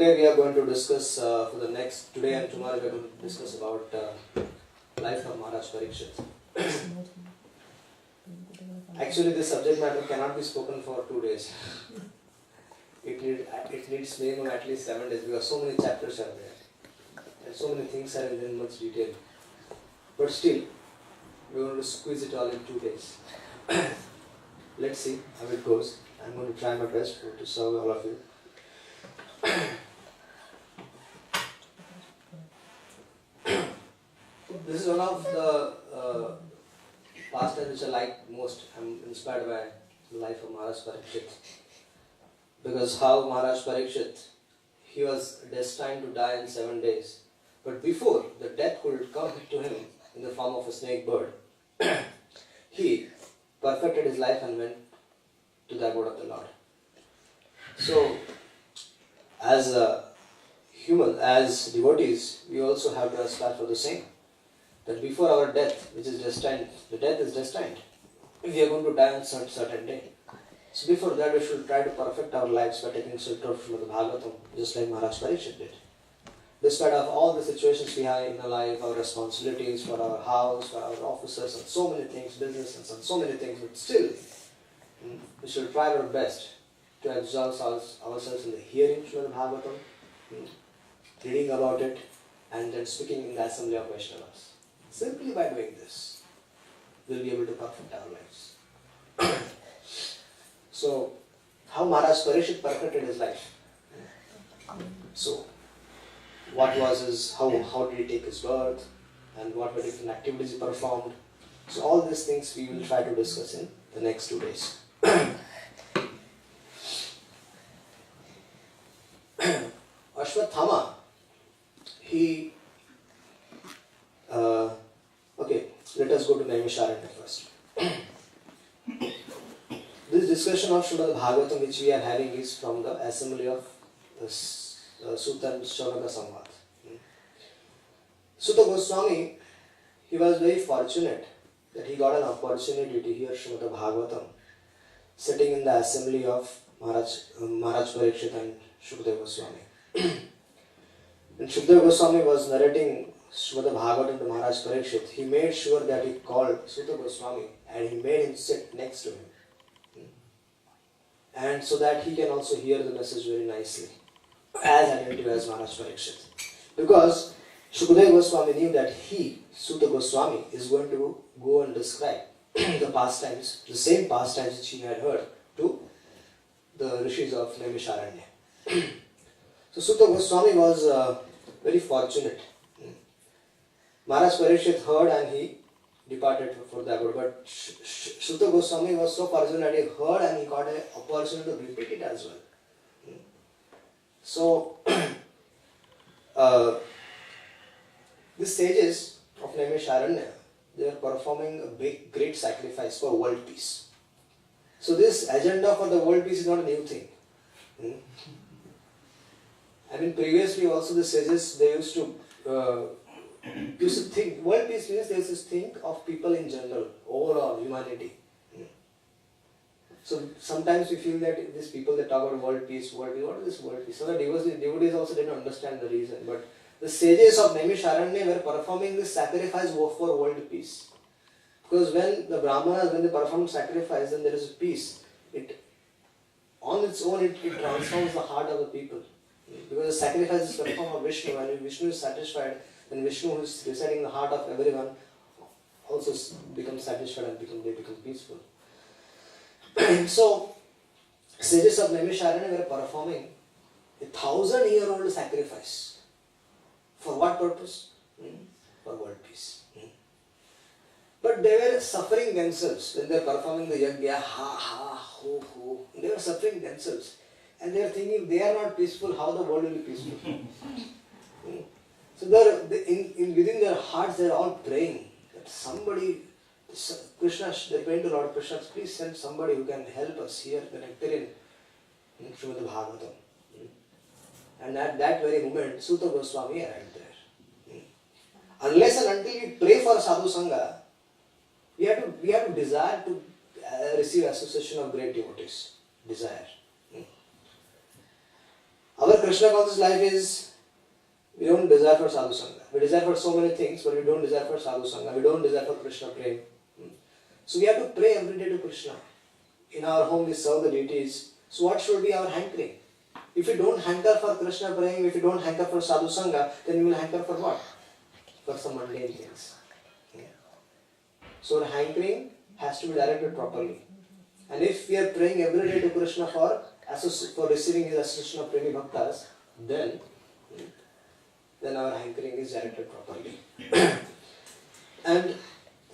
today we are going to discuss today and tomorrow we are going to discuss about life of Maharaja Parikshita. Actually, this subject matter cannot be spoken for 2 days. It needs minimum at least 7 days because so many chapters are there and so many things are in much detail. But still, we are going to squeeze it all in 2 days. Let's see how it goes. I'm going to try my best to serve all of you. This is one of the pastimes which I like most. I'm inspired by the life of Maharaja Parikshita. Because how Maharaja Parikshita, he was destined to die in 7 days. But before the death could come to him in the form of a snake bird, he perfected his life and went to the abode of the Lord. So, as a human, as devotees, we also have to aspire for the same. That before our death, which is destined, the death is destined. We are going to die on a certain day. So before that, we should try to perfect our lives by taking shelter from the Bhagavatam, just like Maharaja Parikshita did. Despite of all the situations we have in our life, our responsibilities for our house, for our officers, and so many things, business and so many things, but still, we should try our best to exalt ourselves in the hearing from the Bhagavatam, reading about it, and then speaking in the assembly of Vaishnavas. Simply by doing this, we'll be able to perfect our lives. So, how Maharaj Parikshita perfected his life? So, what was his, how did he take his birth, and what were different activities he performed? So, all these things we will try to discuss in the next 2 days. Ashwatthama, he okay, let us go to Naimisharanya first. This discussion of Srimad Bhagavatam which we are having is from the assembly of Sutta and Shaunaka Samvad. Sutta Goswami, he was very fortunate that he got an opportunity to hear Srimad Bhagavatam sitting in the assembly of Maharaj Parikshita and Shukadeva Goswami. When Shukadeva Goswami was narrating Srimad Bhagavatam to Maharaj Parikshita, he made sure that he called Sutta Goswami and he made him sit next to him. And so that he can also hear the message very nicely, as attentive as Maharaj Parikshita. Because Shukadeva Goswami knew that he, Sutta Goswami, is going to go and describe the pastimes, the same pastimes which he had heard to the rishis of Naimisharanya. So Sutta Goswami was very fortunate. Maharaj Parikshita heard and he departed for the abode. But Sutta Goswami was so fortunate that he heard and he got an opportunity to repeat it as well. So, these sages of Naimisharanya, they are performing a great sacrifice for world peace. So this agenda for the world peace is not a new thing. I mean, previously also the sages, they used to think, world peace means they used to think of people in general, overall humanity. So sometimes we feel that these people that talk about world peace, what is this world peace? So the devotees also didn't understand the reason. But the sages of Naimisharanya were performing this sacrifice for world peace. Because when the Brahmanas, when they perform sacrifice, then there is peace. On its own, it transforms the heart of the people. Because the sacrifice is performed of Vishnu, and if Vishnu is satisfied, then Vishnu, who is residing in the heart of everyone, also becomes satisfied and they become peaceful. So, sages of Naimisharanya were performing a 1,000-year-old sacrifice. For what purpose? For world peace. But they were suffering themselves when they were performing the yajna, ha, ha, ho, ho. They were suffering themselves. And they are thinking, they are not peaceful, how the world will be peaceful? So within their hearts, they are all praying that somebody, Krishna, they are praying to Lord Krishna, please send somebody who can help us here, the nectarian Srimad Bhagavatam. And at that very moment, Sutta Goswami arrived there. Unless and until we pray for Sadhu Sangha, we have to desire to receive association of great devotees. Desire. Our Krishna conscious life is, we don't desire for sadhu sangha. We desire for so many things, but we don't desire for sadhu sangha. We don't desire for Krishna prem. So we have to pray every day to Krishna. In our home we serve the deities. So what should be our hankering? If we don't hanker for Krishna praying, if we don't hanker for sadhu sangha, then we will hanker for what? For some mundane things. So our hankering has to be directed properly. And if we are praying every day to Krishna for receiving his association of premi bhaktas, then our hankering is directed properly. And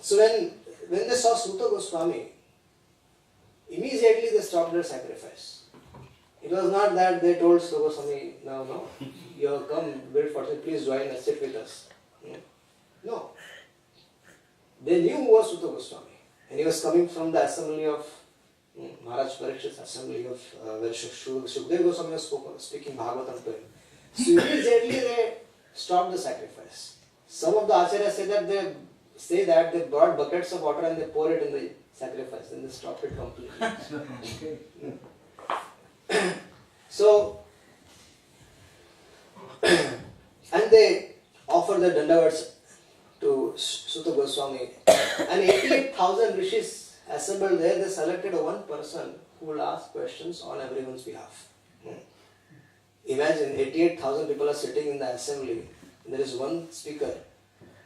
so when they saw Suta Goswami, immediately they stopped their sacrifice. It was not that they told Suta Goswami, no, you have come very fortunate, please join us, sit with us. No. They knew who was Suta Goswami. And he was coming from the assembly of Maharaj Parikshit's assembly of where Shukdev Goswami was speaking Bhagavatam to him. So immediately they stopped the sacrifice. Some of the acharyas say that they brought buckets of water and they pour it in the sacrifice, and they stopped it completely. So, and they offered the dandavats to Suta Goswami, and 88,000 rishis assembled there. They selected one person who will ask questions on everyone's behalf. Imagine 88,000 people are sitting in the assembly, and there is one speaker,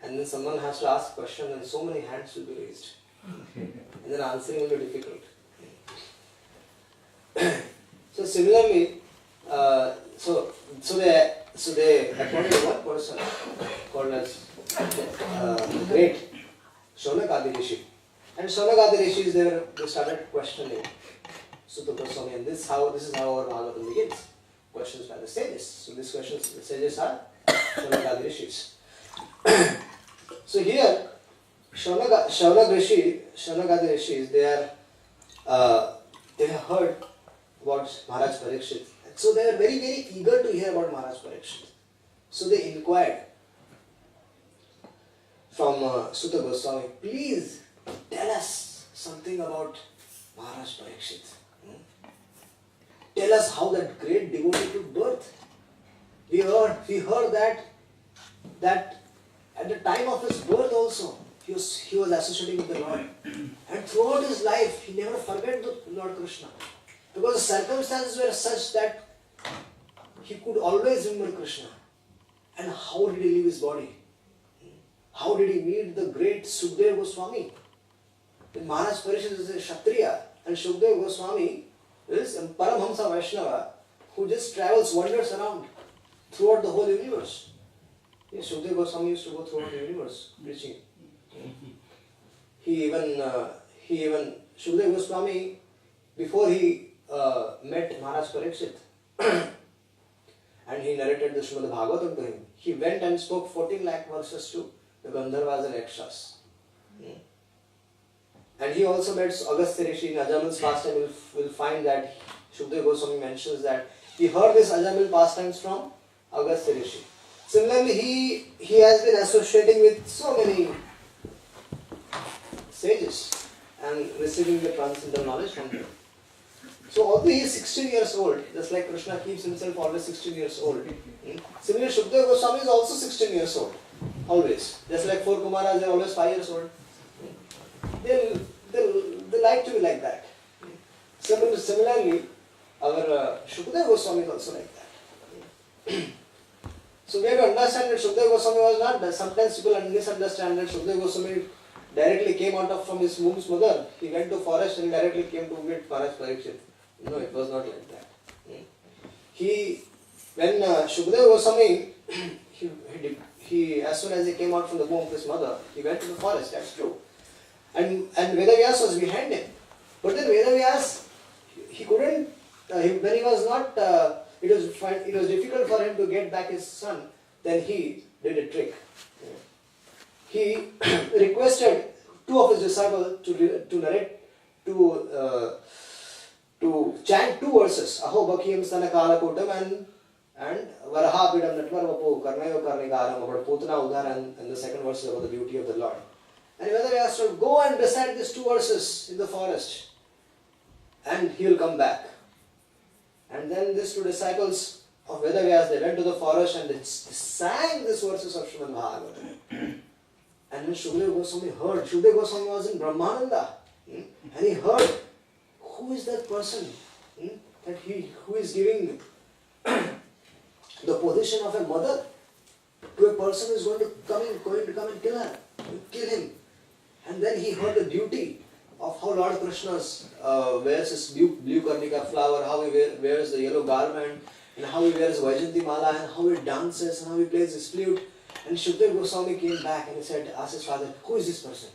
and then someone has to ask questions, and so many hands will be raised, and then answering will be difficult. So similarly, so they appointed one person called as great Shaunakadi Rishi, and Shaunakadi Rishis they started questioning Suta Goswami, and this is how our Bhagavatam begins. Questions by the sages. So these questions, the sages are Shaunakadi Rishis. So here, Shaunakadi Rishis, they have heard about Maharaj Parikshit. So they are very, very eager to hear about Maharaj Parikshit. So they inquired from Suta Goswami, please tell us something about Maharaj Parikshit. Tell us how that great devotee took birth. We heard that at the time of his birth also, he was associating with the Lord. And throughout his life, he never forgot the Lord Krishna. Because the circumstances were such that he could always remember Krishna. And how did he leave his body? How did he meet the great Shukdev Goswami? The Maharaj Parikshit is a Kshatriya, and Shukdev Goswami is a Paramhamsa Vaishnava who just travels, wanders around throughout the whole universe. Yes, Shukdev Goswami used to go throughout the universe preaching. He even Shukdev Goswami, before he met Maharaj Parikshit and he narrated the Srimad Bhagavatam to him, he went and spoke 14 lakh verses to the Gandharvas and Yakshas. And he also met Agastya Rishi. In Ajamal's pastime, will find that Shukdev Goswami mentions that he heard this Ajamal pastimes from Agastya Rishi. Similarly, he has been associating with so many sages and receiving the transcendental knowledge from them. So although he is 16 years old, just like Krishna keeps himself always 16 years old, similarly Shukdev Goswami is also 16 years old, always. Just like 4 Kumaras, they are always 5 years old. They like to be like that. Similarly, our Shukdev Goswami is also like that. So we have to understand that Shukdev Goswami was not, sometimes people misunderstand that Shukdev Goswami directly came out from his mom's mother. He went to forest and directly came to meet Maharaj Parikshit. No, it was not like that. When Shukdev Goswami, he as soon as he came out from the womb of his mother, he went to the forest, that's true. And Vedavyas was behind him. But then Vedavyas, he couldn't, when he was not, it was difficult for him to get back his son, then he did a trick. He requested 2 of his disciples to narrate, to chant 2 verses, Aho Bhakyam Stanakalakutam and Varahapidam Natmarvapu Karnayo Karnikaram about Putana Udhara, and the second verse is about the beauty of the Lord. And whether he has to go and recite these 2 verses in the forest, and he will come back. And then these 2 disciples of Vedavyas, they went to the forest and they sang these verses of Srimad Bhagavatam. And when Shukadeva Goswami heard, Shukadeva Goswami was in Brahmananda, and he heard, who is that person who is giving the position of a mother to a person who is going to come and kill him. And then he heard the beauty of how Lord Krishna wears his blue karnika flower, how he wears the yellow garment, and how he wears Vaijanti Mala, and how he dances, and how he plays his flute. And Shukadeva Goswami came back and he said, asked his father, who is this person?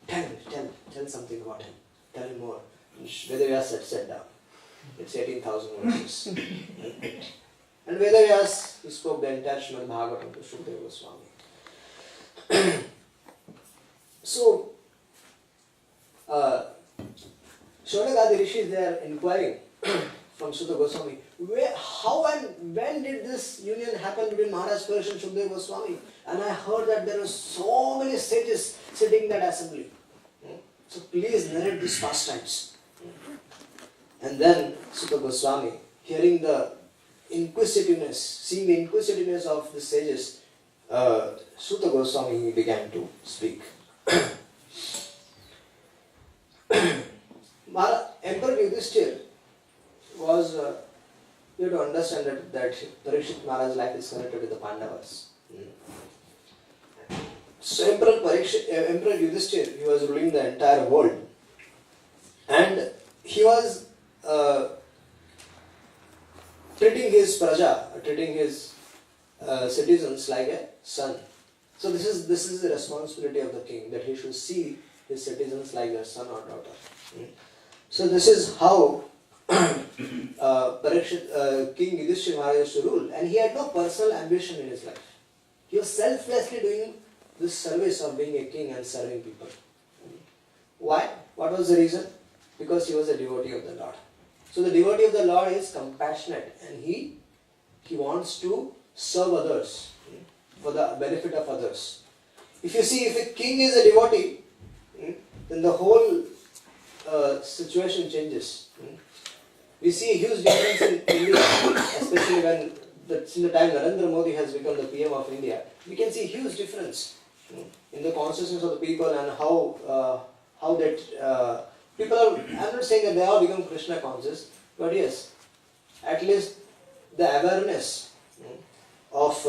Tell something about him. Tell him more. And Vedavyas said down. It's 18,000 verses. And Vedavyas, he spoke the entire Srimad Bhagavatam to Shukadeva Goswami. So, Shonagadi Rishis, they are inquiring from Sutta Goswami, how and when did this union happen between Maharaj Parikshit and Shukadeva Goswami? And I heard that there were so many sages sitting in that assembly. So please narrate these pastimes. And then Sutta Goswami, hearing the inquisitiveness, seeing the inquisitiveness of the sages, Sutta Goswami, he began to speak. Emperor Yudhishthira was, you have to understand that Parikshit Maharaj's life is connected with the Pandavas. So Emperor Yudhishthira, he was ruling the entire world. And he was treating his praja, treating his citizens like a son. So this is the responsibility of the king, that he should see his citizens like their son or daughter. So this is how King Yudhishthira Maharaj used to rule, and he had no personal ambition in his life. He was selflessly doing this service of being a king and serving people. Why? What was the reason? Because he was a devotee of the Lord. So the devotee of the Lord is compassionate, and he wants to serve others for the benefit of others. If you see, if a king is a devotee, then the whole situation changes. We see a huge difference in India, especially when in the time Narendra Modi has become the PM of India. We can see a huge difference in the consciousness of the people and how that people are. I'm not saying that they all become Krishna conscious, but yes, at least the awareness of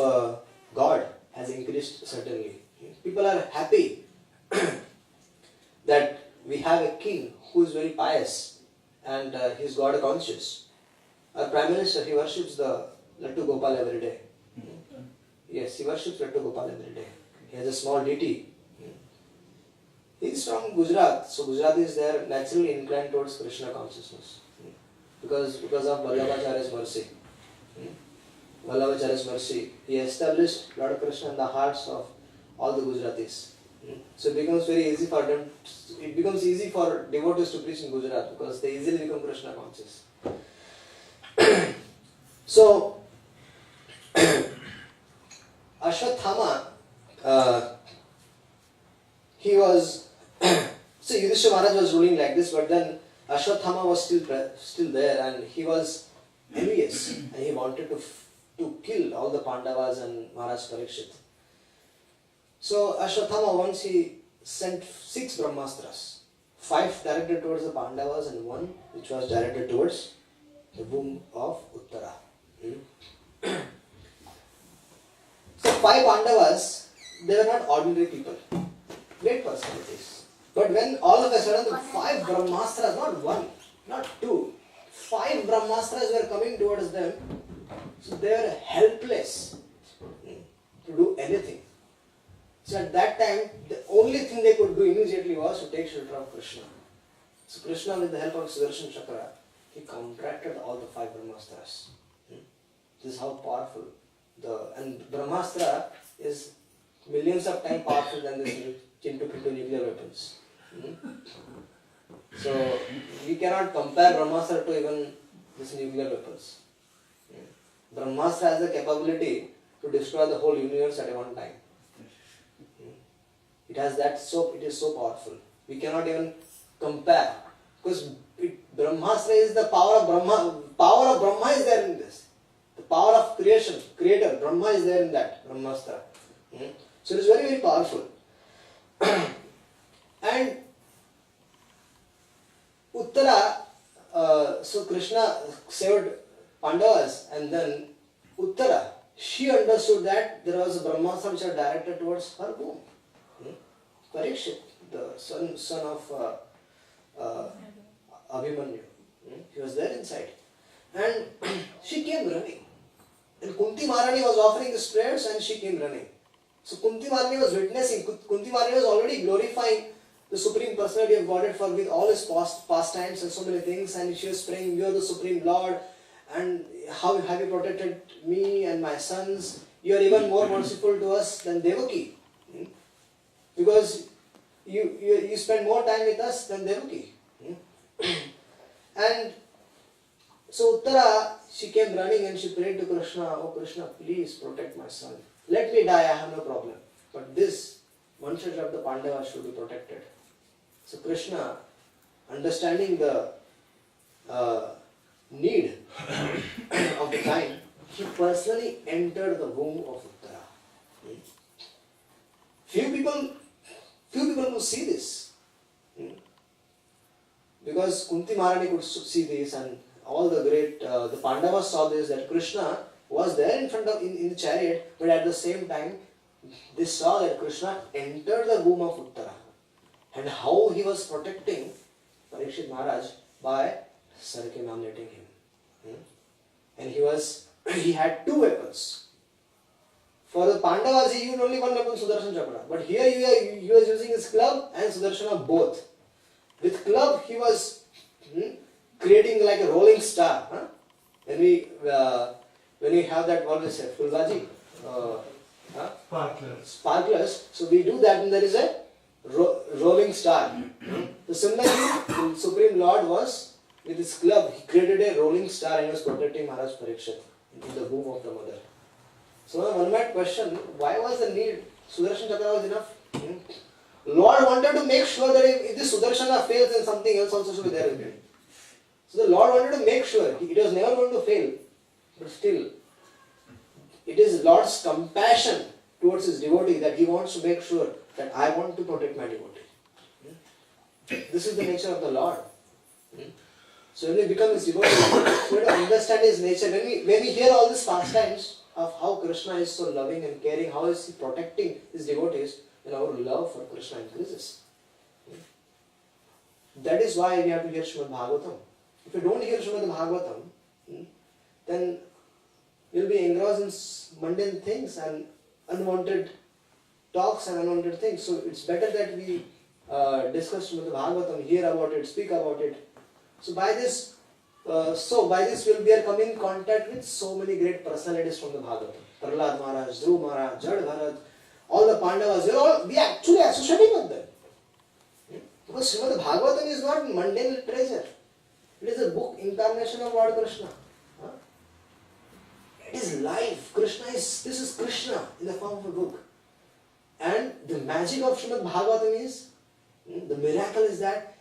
God has increased certainly. People are happy that we have a king who is very pious and he is God conscious. Our Prime Minister, he worships the Lattu Gopal every day. Yes, he worships Lattu Gopal every day. He has a small deity. He is from Gujarat, so Gujaratis, they are naturally inclined towards Krishna consciousness because of Vallabhacharya's mercy. Vallabhacharya's mercy, he established Lord Krishna in the hearts of all the Gujaratis. So it becomes very easy for them. It becomes easy for devotees to preach in Gujarat because they easily become Krishna conscious. So Ashwatthama, he was so Yudhishthira Maharaj was ruling like this, but then Ashwatthama was still there, and he was envious, and he wanted to kill all the Pandavas and Maharaj Parikshit. So Ashwatthama once he sent 6 Brahmastras, 5 directed towards the Pandavas and 1 which was directed towards the womb of Uttara. So 5 Pandavas, they were not ordinary people, great personalities. But when all of a sudden the 5 Brahmastras, not 1, not 2, 5 Brahmastras were coming towards them, so they were helpless to do anything. So at that time, the only thing they could do immediately was to take shelter of Krishna. So Krishna, with the help of Sudarshan Chakra, he counteracted all the 5 Brahmastras. This is how powerful and Brahmastra is millions of times powerful than this Chintu-Pintu nuclear weapons. So we cannot compare Brahmastra to even this nuclear weapons. Brahmastra has the capability to destroy the whole universe at one time. It has that, it is so powerful. We cannot even compare, because Brahmastra is the power of Brahma. Power of Brahma is there in this. The power of creation, creator, Brahma is there in that, Brahmastra. So it is very, very powerful. And Uttara, so Krishna saved Pandavas, and then Uttara, she understood that there was a Brahmastra which was directed towards her womb. Parikshit, the son of Abhimanyu, he was there inside. And she came running. And Kunti Maharani was offering his prayers and she came running. So Kunti Maharani was witnessing, Kunti Maharani was already glorifying the Supreme Personality of Godhead for with all his pastimes and so many things, and she was praying, you are the Supreme Lord, and how have you protected me and my sons? You are even more merciful to us than Devaki. Because you spend more time with us than Devaki. And so Uttara, she came running and she prayed to Krishna, oh Krishna, please protect my son. Let me die, I have no problem. But this Vanshaj of the Pandavas should be protected. So Krishna, understanding the need of the time, he personally entered the womb of Uttara. Few people will see this. Because Kunti Maharani could see this, and all the great, the Pandavas saw this, that Krishna was there in front of, in the chariot, but at the same time, they saw that Krishna entered the womb of Uttara. And how he was protecting Parikshit Maharaj by circumambulating him. And he had two weapons. For the Pandavas, he used only one weapon, Sudarshan Chakra. But here he was using his club and Sudarshana both. With club, he was creating like a rolling star. When we have that, what is it, Fulbaji? Sparklers. So we do that, and there is a rolling star. So similarly, the Supreme Lord was, with his club, he created a rolling star and he was protecting Maharaj Parikshit in the womb of the mother. So one might question, why was the need? Sudarshan Chakra was enough. Lord wanted to make sure that if this Sudarshana fails, then something else also should be there with him. So the Lord wanted to make sure, it was never going to fail. But still, it is Lord's compassion towards his devotee that he wants to make sure that I want to protect my devotee. This is the nature of the Lord. So when we become his devotee, we have to understand his nature. When we hear all these pastimes of how Krishna is so loving and caring, how is he protecting his devotees, then our love for Krishna increases. That is why we have to hear Srimad Bhagavatam. If you don't hear Srimad Bhagavatam, then you will be engrossed in mundane things and unwanted talks and unwanted things. So it's better that we discuss Srimad Bhagavatam, hear about it, speak about it. So by this we'll be coming in contact with so many great personalities from the Bhagavatam. Prahlad Maharaj, Dhruv Maharaj, Jad Bharat, all the Pandavas, we are actually associating with them. Because Srimad Bhagavatam is not mundane literature. It is a book incarnation of Lord Krishna. It is life. This is Krishna in the form of a book. And the magic of Srimad Bhagavatam is, the miracle is that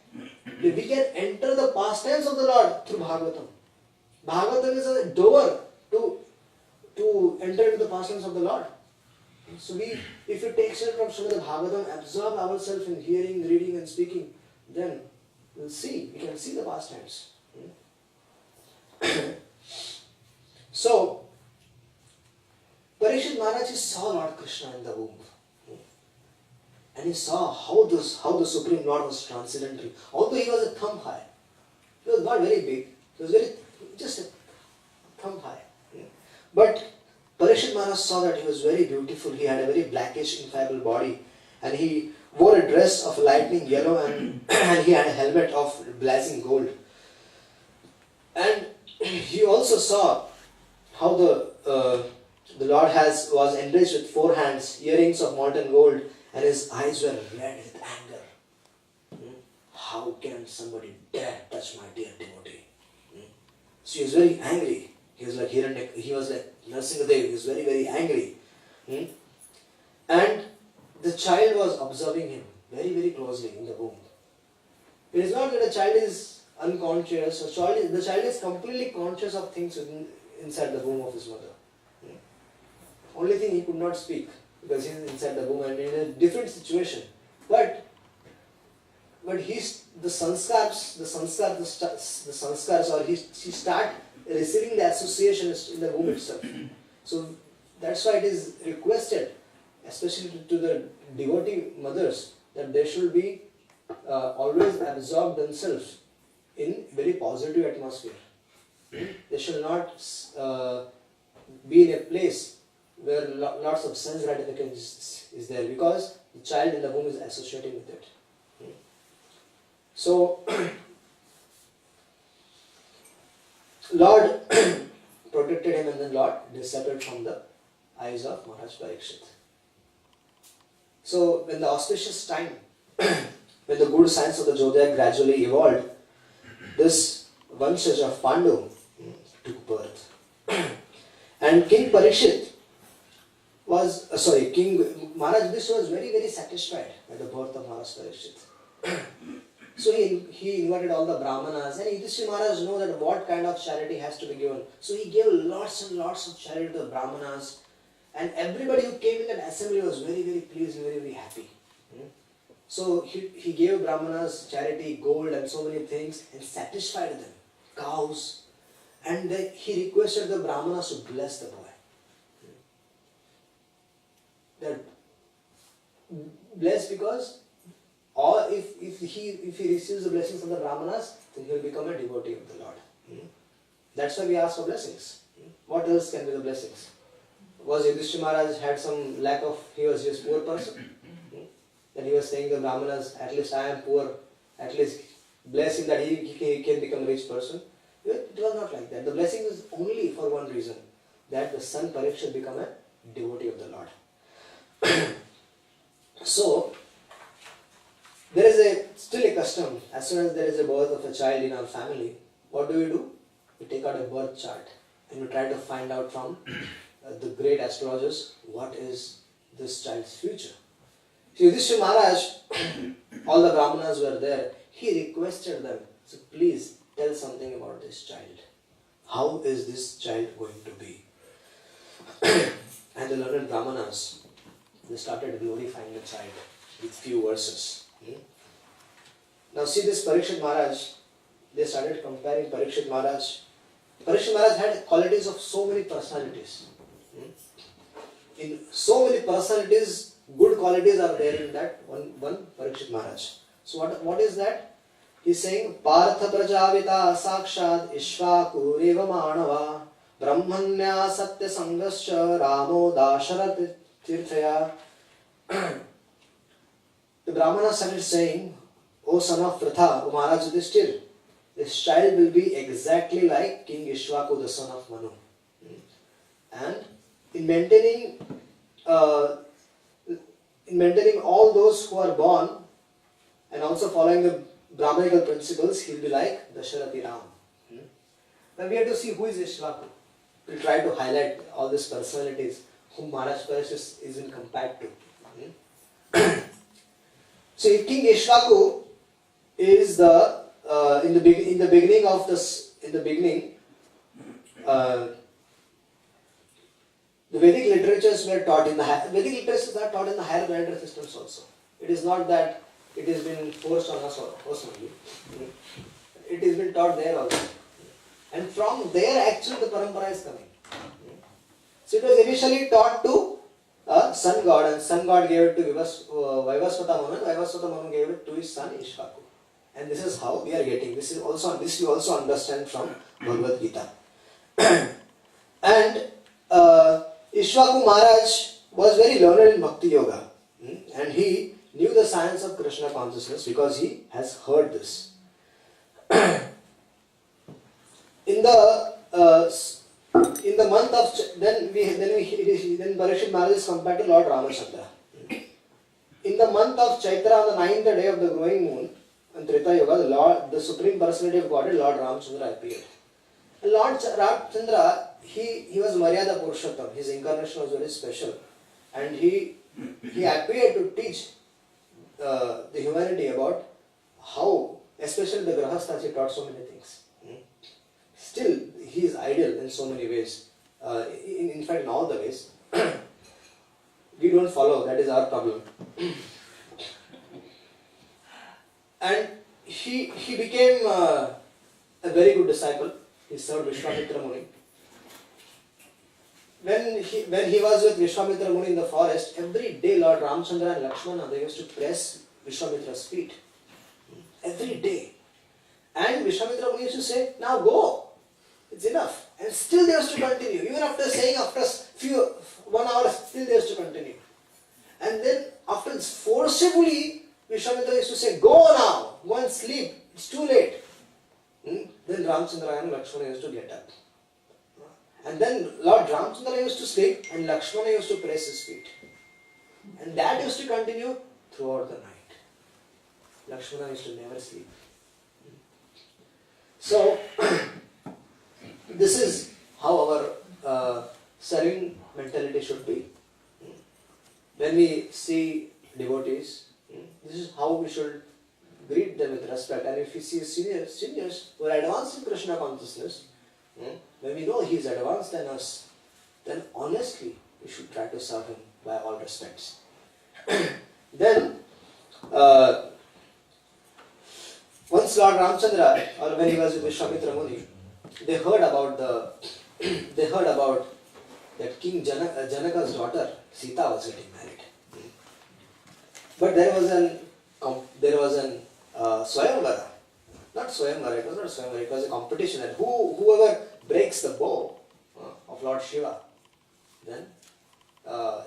we can enter the pastimes of the Lord through Bhagavatam. Bhagavatam is a door to enter into the pastimes of the Lord. So if you take shelter from Srimad Bhagavatam, absorb ourselves in hearing, reading and speaking, then we can see the pastimes. So, Parikshit Maharaj saw Lord Krishna in the womb. And he saw how the Supreme Lord was transcendental. Although he was a thumb high. He was not very big. He was just a thumb high. But Parikshit Maharaj saw that he was very beautiful. He had a very blackish, ineffable body. And he wore a dress of lightning yellow and he had a helmet of blazing gold. And he also saw how the Lord was enriched with 4 hands, earrings of molten gold, and his eyes were red with anger. How can somebody dare touch my dear devotee? So he was very angry. He was like Narasimhadev. He was very, very angry. And the child was observing him very, very closely in the womb. It is not that a child is unconscious. The child is completely conscious of things inside the womb of his mother. Only thing, he could not speak because he is inside the womb and in a different situation. But he's the sanskars, or he start receiving the associations in the womb itself. So that's why it is requested, especially to the devotee mothers, that they should be always absorb themselves in very positive atmosphere. They should not be in a place where lots of sense gratification is there, because the child in the womb is associating with it. So, Lord protected him, and then Lord disappeared from the eyes of Maharaj Parikshit. So, when the auspicious time, when the good signs of the Zodiac gradually evolved, this Vanshaj of Pandu took birth. And King Parikshit was, King Maharaj Yudhishthira was very, very satisfied by the birth of Maharaj Parikshit. So he invited all the Brahmanas, and Yudhishthira Maharaj knew that what kind of charity has to be given. So he gave lots and lots of charity to the Brahmanas, and everybody who came in that assembly was very, very pleased, very, very happy. So he gave Brahmanas charity, gold and so many things, and satisfied them, cows, and he requested the Brahmanas to bless the boy. That bless, because or if he receives the blessings of the Brahmanas, then he will become a devotee of the Lord. That's why we ask for blessings. What else can be the blessings? Was Yudhishthira Maharaj had some lack of, he was just poor person? Then he was saying the Brahmanas, at least I am poor, at least bless him that he can become a rich person. It was not like that. The blessing was only for one reason, that the son Parikshit become a devotee of the Lord. So, there is still a custom, as soon as there is a birth of a child in our family, what do? We take out a birth chart and we try to find out from the great astrologers what is this child's future. So Yudhishthira Maharaj, all the Brahmanas were there, he requested them, so please tell something about this child. How is this child going to be? And the learned Brahmanas, they started glorifying the child with few verses. Now see this Parikshit Maharaj, they started comparing Parikshit Maharaj. Parikshit Maharaj had qualities of so many personalities. In so many personalities, good qualities are there in that one Parikshit Maharaj. So what is that? He is saying, Partha Prajavita Sakshad Ishvaku Reva Manava Brahmanya Satya Sangascha Ramo Dasharat Tirthaya. The Brahmana started saying, O son of Pratha, O Maharaj Yudhishthira, this child will be exactly like King Ishvaku, the son of Manu. And in maintaining all those who are born and also following the Brahmanical principles, he will be like Dasharati Ram. Now we have to see who is Ishvaku. We will try to highlight all these personalities whom Maharaj Parikshit is in compared to. So King Ishvaku is the in the beginning the Vedic literatures were taught in the Vedic literatures are taught in the higher planetary systems also. It is not that it has been forced on us personally. It has been taught there also, and from there actually the parampara is coming. So it was initially taught to sun god, and sun god gave it to Vaivasvata Manu, and Vaivasvata Manu gave it to his son Ishvaku. And this is how we are getting. This you also understand from Bhagavad Gita. And Ishvaku Maharaj was very learned in Bhakti Yoga, and he knew the science of Krishna consciousness because he has heard this. In the month of then Parikshit Maharaj is compared to Lord Ramachandra. In the month of Chaitra, on the 9th day of the growing moon, in Treta Yoga, the Supreme Personality of Godhead, Lord Ramachandra appeared. And Lord Ramachandra, he was Maryada Purushottam. His incarnation was very special, and he appeared to teach the humanity about how Especially the Grahasthas, he taught so many things. Still, he is ideal in so many ways. In fact, in all the ways. We don't follow, that is our problem. And he became a very good disciple. He served Vishwamitra Muni. When he was with Vishwamitra Muni in the forest, every day Lord Ramchandra and Lakshmana, they used to press Vishwamitra's feet. Every day. And Vishwamitra Muni used to say, now go. It's enough. And still they used to continue. Even after saying, after 1 hour, still they used to continue. And then after forcibly, Vishwamitra used to say, go now, go and sleep, it's too late. Then Ramchandra and Lakshmana used to get up. And then Lord Ramchandra used to sleep and Lakshmana used to press his feet. And that used to continue throughout the night. Lakshmana used to never sleep. So, this is how our serving mentality should be. When we see devotees, this is how we should greet them with respect. And if we see seniors who are advanced in Krishna consciousness, when we know he is advanced than us, then honestly we should try to serve him by all respects. Then, once Lord Ramchandra, or when he was with Vishwamitra Muni, they heard about that King Janaka's daughter Sita was getting married. But there was an Swayamvara. Not Swayamvara, it was not Swayamvara, it was a competition, and whoever breaks the bow of Lord Shiva, then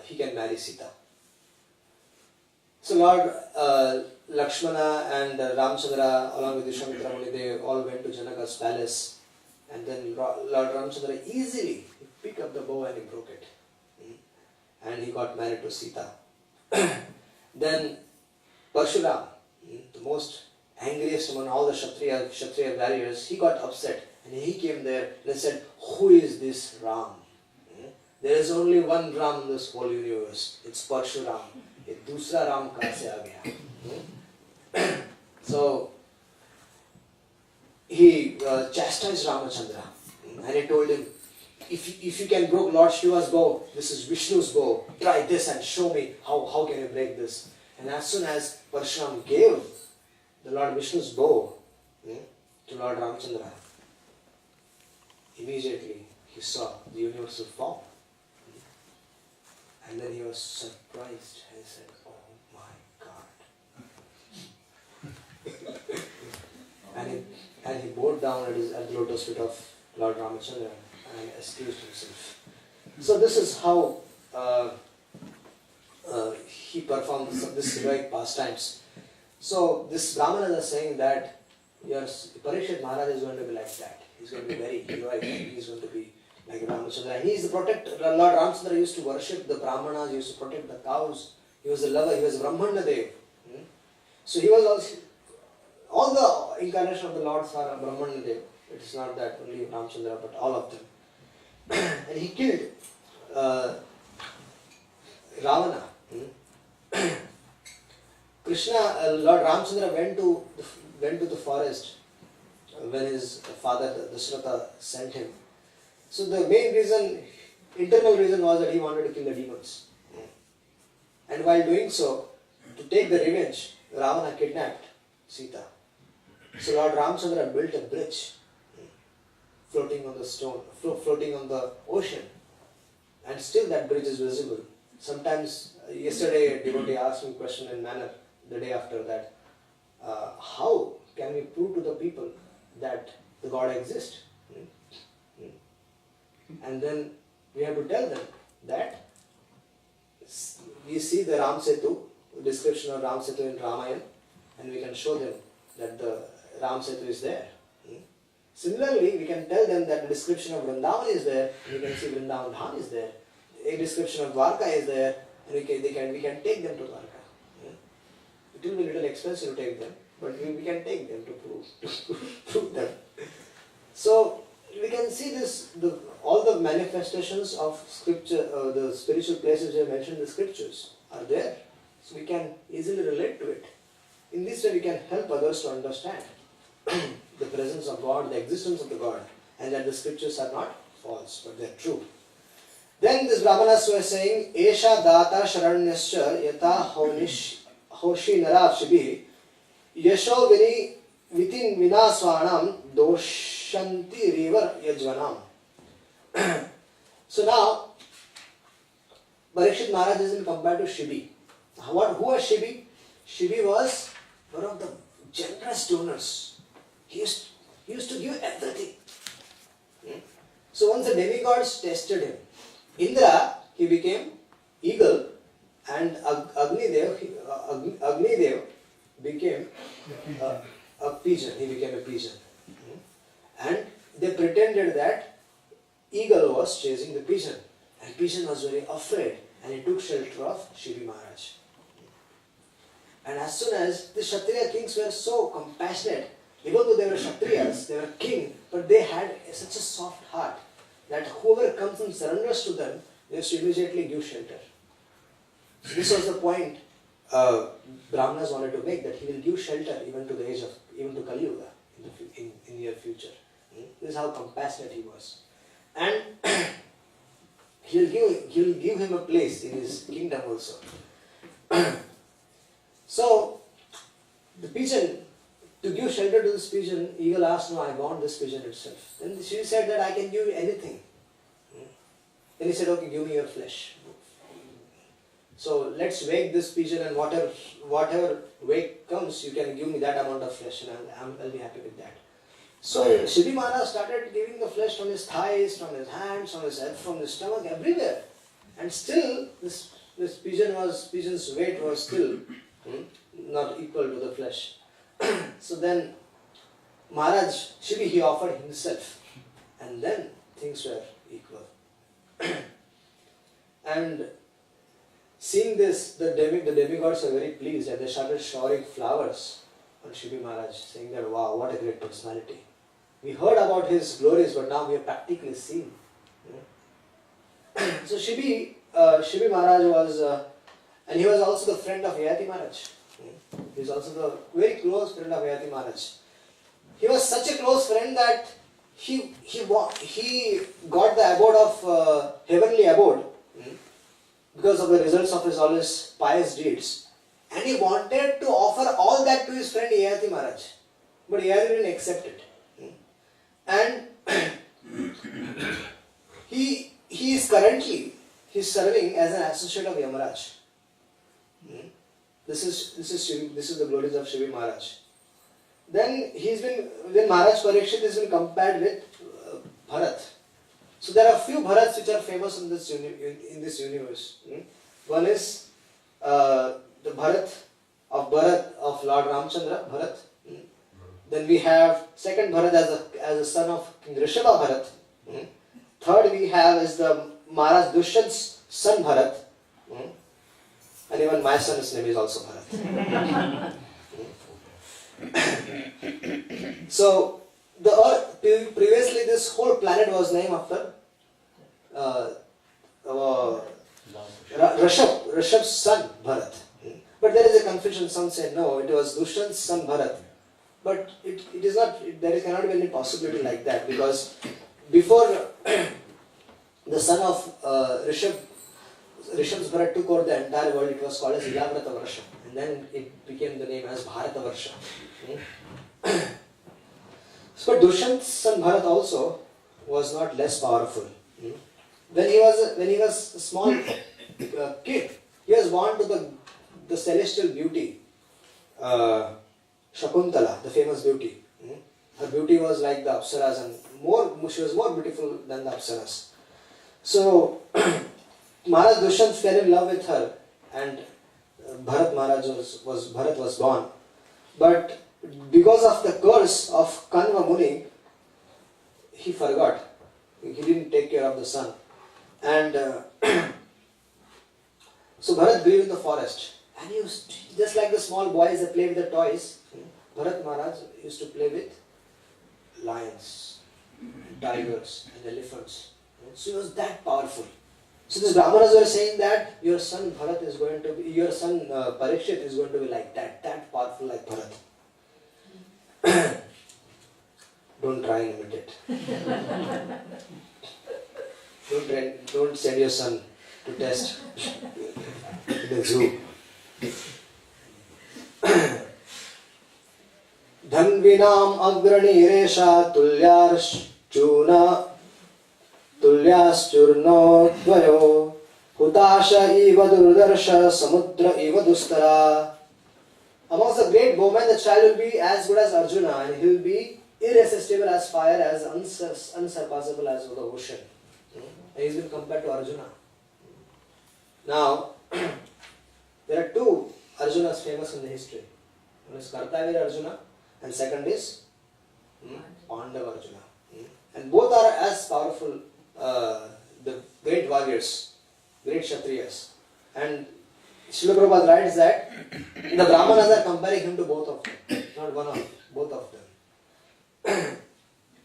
he can marry Sita. So Lord Lakshmana and Ramchandra along with Vishwamitra Muni, they all went to Janaka's palace, and then Lord Ramchandra easily picked up the bow and he broke it. And he got married to Sita. Then Parshuram, the most angriest among all the Kshatriya warriors, he got upset and he came there and said, who is this Ram? There is only one Ram in this whole universe. It's Parshuram. Ye dusra Ram kahan se aa gaya? So he chastised Ramachandra and he told him, if you can break Lord Shiva's bow, this is Vishnu's bow, try this and show me how can you break this. And as soon as Parshuram gave the Lord Vishnu's bow to Lord Ramchandra, immediately he saw the universe will fall. And then he was surprised and he said, oh my God. and he bowed down at the lotus feet of Lord Ramachandra and excused himself. So this is how he performed this heroic pastimes. So this Brahmanas are saying that your Parikshita Maharaja is going to be like that. He's going to be very heroic and he's going to be like Ramachandra. And he is the protector. Lord Ramchandra used to worship the Brahmanas, he used to protect the cows. He was a lover, he was Brahmana Dev. So he was also, all the incarnation of the Lords are Brahmana Dev. It is not that only Ramchandra, but all of them. And he killed Ravana. Krishna, Lord Ramchandra went to the forest when his father Dasharatha sent him. So the main reason, internal reason was that he wanted to kill the demons. And while doing so, to take the revenge, Ravana kidnapped Sita. So Lord Ramchandra built a bridge floating on the stone, floating on the ocean. And still that bridge is visible. Sometimes, yesterday a devotee asked me a question in manner, the day after that, how can we prove to the people that the God exists? And then we have to tell them that we see the Ram Setu, description of Ram Setu in Ramayana, and we can show them that the Ram Setu is there. Similarly, we can tell them that the description of Vrindavan is there, and we can see Vrindavan Dham is there. A description of Dwarka is there, and we can take them to Dwarka. It will be a little expensive to take them, but we can take them to prove them. So we can see this, all the manifestations of scripture, the spiritual places we have mentioned in the scriptures are there. So we can easily relate to it. In this way we can help others to understand. the presence of God, the existence of the God, and that the scriptures are not false, but they are true. Then this Brahmanas were saying, Esha data sharanyascha yata hoshi nara shibi yasho vini vitin vinasvanam doshanti river yajvanam. So now, Parikshit Maharaj has been compared to Shibi. Who was Shibi? Shibi was one of the generous donors. He used to give everything. So once the demigods tested him, Indra, he became eagle, and Agnidev became a pigeon. He became a pigeon. And they pretended that eagle was chasing the pigeon. And pigeon was very afraid, and he took shelter of Shibi Maharaj. And as soon as the Kshatriya kings were so compassionate, even though they were Kshatriyas, they were king, but they had such a soft heart that whoever comes and surrenders to them, they used to immediately give shelter. So this was the point Brahmanas wanted to make, that he will give shelter even to the age of, even to Kali Yuga in near future. This is how compassionate he was. And he'll give him a place in his kingdom also. So, the pigeon, to give shelter to this pigeon, eagle asked, no, I want this pigeon itself. Then she said that I can give you anything. Then he said, okay, give me your flesh. So let's wake this pigeon, and whatever wake comes, you can give me that amount of flesh, and I'll be happy with that. So Shibi Maharaj started giving the flesh from his thighs, from his hands, from his head, from his stomach, everywhere. And still, this pigeon's weight was still not equal to the flesh. So then Maharaj Shibi, he offered himself, and then things were equal. And seeing this, the demigods were very pleased, and they started showering flowers on Shibi Maharaj, saying that, wow, what a great personality. We heard about his glories, but now we have practically seen. So Shibi Maharaj was, and he was also the friend of Yayati Maharaj. He was also the very close friend of Yayati Maharaj. He was such a close friend that he got the abode of heavenly abode because of the results of all his pious deeds, and he wanted to offer all that to his friend Yayati Maharaj, but Yayati didn't accept it. And he is currently serving as an associate of Yamaraj. This is the glories of Shivi Maharaj. Then when Maharaj Parikshit has been compared with Bharat. So there are few Bharats which are famous in this universe. One is the Bharat of Lord Ramchandra, Bharat. Then we have second Bharat as a son of King Rishabha Bharat. Third we have is the Maharaj Dushyant's son Bharat. And even my son's name is also Bharat. So the earth, previously this whole planet was named after Rishabh's son Bharat. But there is a confusion. Some say no, it was Dushyant's son Bharat. But it is not. There cannot be any possibility like that, because before the son of Rishabh's Bharat took over the entire world, it was called as Ilavrata Varsha, and then it became the name as Bharata Varsha. So Dushyant's son Bharat also was not less powerful. When he was a small kid, he was born to the celestial beauty, Shakuntala, the famous beauty. Her beauty was like the Apsaras, and she was more beautiful than the Apsaras. So Maharaj Dushyant fell in love with her, and Bharat was born. But because of the curse of Kanva Muni, he forgot. He didn't take care of the son. And so Bharat grew in the forest. And he used, just like the small boys that play with the toys, Bharat Maharaj used to play with lions, tigers and elephants. So he was that powerful. So these Brahmanas were saying that your son Bharat is going to be, your son Parikshit is going to be like that powerful like Bharat. don't try and imitate. Don't send your son to test in the zoo. Dhanvinam agrani resha tulyashchurno dvayo hutasha iva durdarsha samudra iva dustara. Amongst the great bowmen, the child will be as good as Arjuna, and he will be irresistible as fire, as unsurpassable as the ocean. And he has been compared to Arjuna. Now, there are two Arjunas famous in the history. One is Kartavir Arjuna, and second is Pandava Arjuna. And both are as powerful, the great warriors, great Kshatriyas. And Srila Prabhupada writes that the Brahmanas are comparing him to both of them, not one of both of them.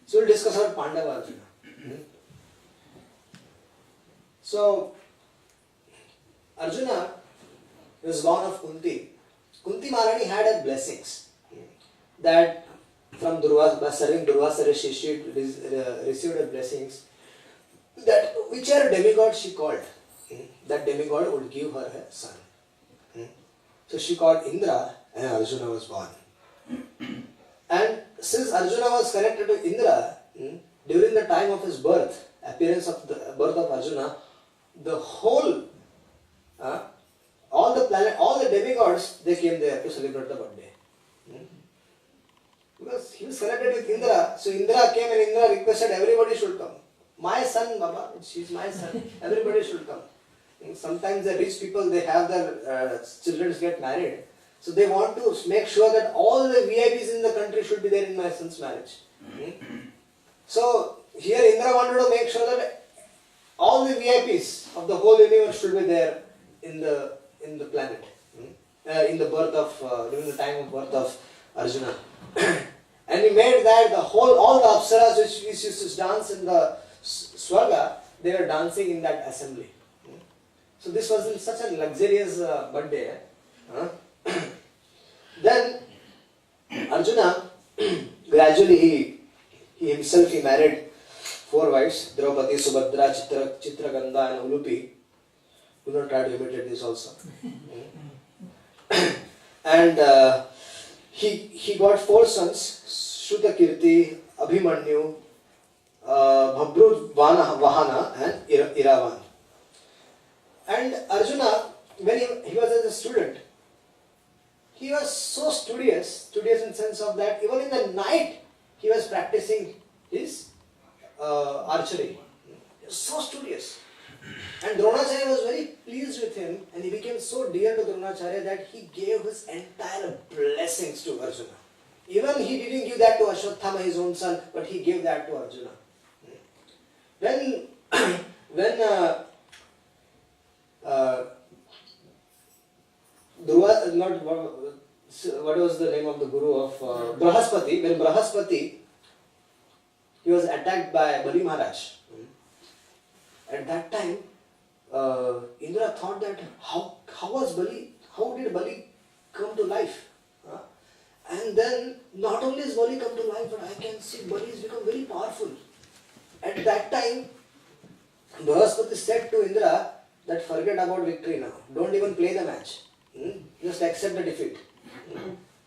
So we'll discuss about Pandava Arjuna. So Arjuna was born of Kunti. Kunti Maharani had her blessings that from Durvasa, by serving Durvasa, she received her blessings that whichever demigod she called, that demigod would give her a son. So she called Indra, and Arjuna was born. And since Arjuna was connected to Indra, during the time of his birth, appearance of the birth of Arjuna, the whole, all the planet, all the demigods, they came there to celebrate the birthday. Because he was connected with Indra, so Indra came and Indra requested everybody should come. My son, Baba, she's my son, everybody should come. Sometimes the rich people, they have their children get married. So they want to make sure that all the VIPs in the country should be there in my son's marriage. So here Indra wanted to make sure that all the VIPs of the whole universe should be there in the planet. In the birth of, during the time of birth of Arjuna. And he made that all the apsaras which used to dance in the Swarga, they were dancing in that assembly. So this was in such a luxurious birthday. Then Arjuna, gradually he himself married 4 wives, Draupadi, Subhadra, Chitragandha and Ulupi. Do not try to imitate this also. And he got 4 sons, Shrutakirti, Abhimanyu, Bhabru Vahana and Iravan. And Arjuna, when he was as a student, he was so studious in the sense of that even in the night he was practicing his archery. He was so studious. And Dronacharya was very pleased with him, and he became so dear to Dronacharya that he gave his entire blessings to Arjuna. Even he didn't give that to Ashwatthama, his own son, but he gave that to Arjuna. When what was the name of the guru of Brahaspati? When Brahaspati, he was attacked by Bali Maharaj. At that time, Indra thought that how did Bali come to life? And then not only is Bali come to life, but I can see Bali has become very powerful. At that time, Brahaspati said to Indra that forget about victory now. Don't even play the match. Just accept the defeat.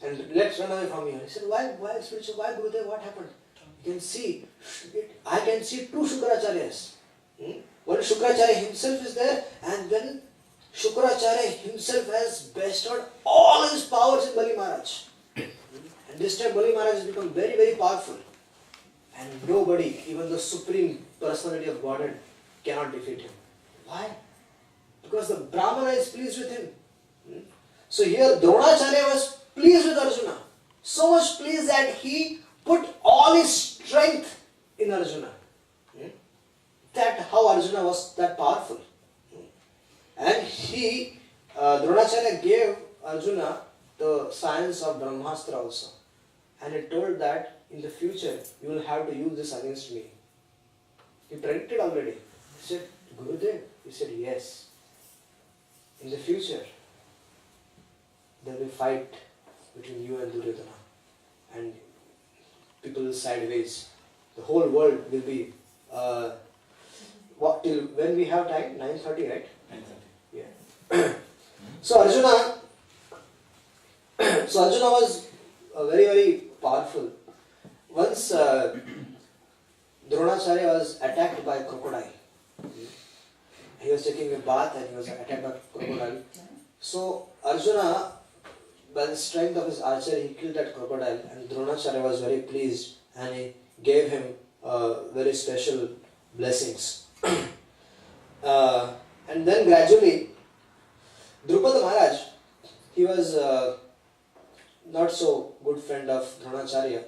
And let's run away from here. He said, why Gurudev, what happened? You can see, I can see 2 Shukracharyas. One Shukracharya himself is there, and then Shukracharya himself has bestowed all his powers in Bali Maharaj. And this time Bali Maharaj has become very, very powerful. And nobody, even the supreme personality of Godhead, cannot defeat him. Why? Because the Brahmana is pleased with him. So here Dronacharya was pleased with Arjuna. So much pleased that he put all his strength in Arjuna. That how Arjuna was that powerful. And Dronacharya gave Arjuna the science of Brahmastra also. And he told that in the future you will have to use this against me. He predicted already. He said, Gurudev? He said, yes. In the future, there will be a fight between you and Duryodhana. And people will sideways. The whole world will be, what till when we have time? 9:30, right? 9:30. Yeah. So Arjuna was very, very powerful. Once Dronacharya was attacked by a crocodile. He was taking a bath and he was attacked by a crocodile. So Arjuna, by the strength of his archery, he killed that crocodile, and Dronacharya was very pleased and he gave him very special blessings. And then gradually, Drupada Maharaj, he was not so good friend of Dronacharya.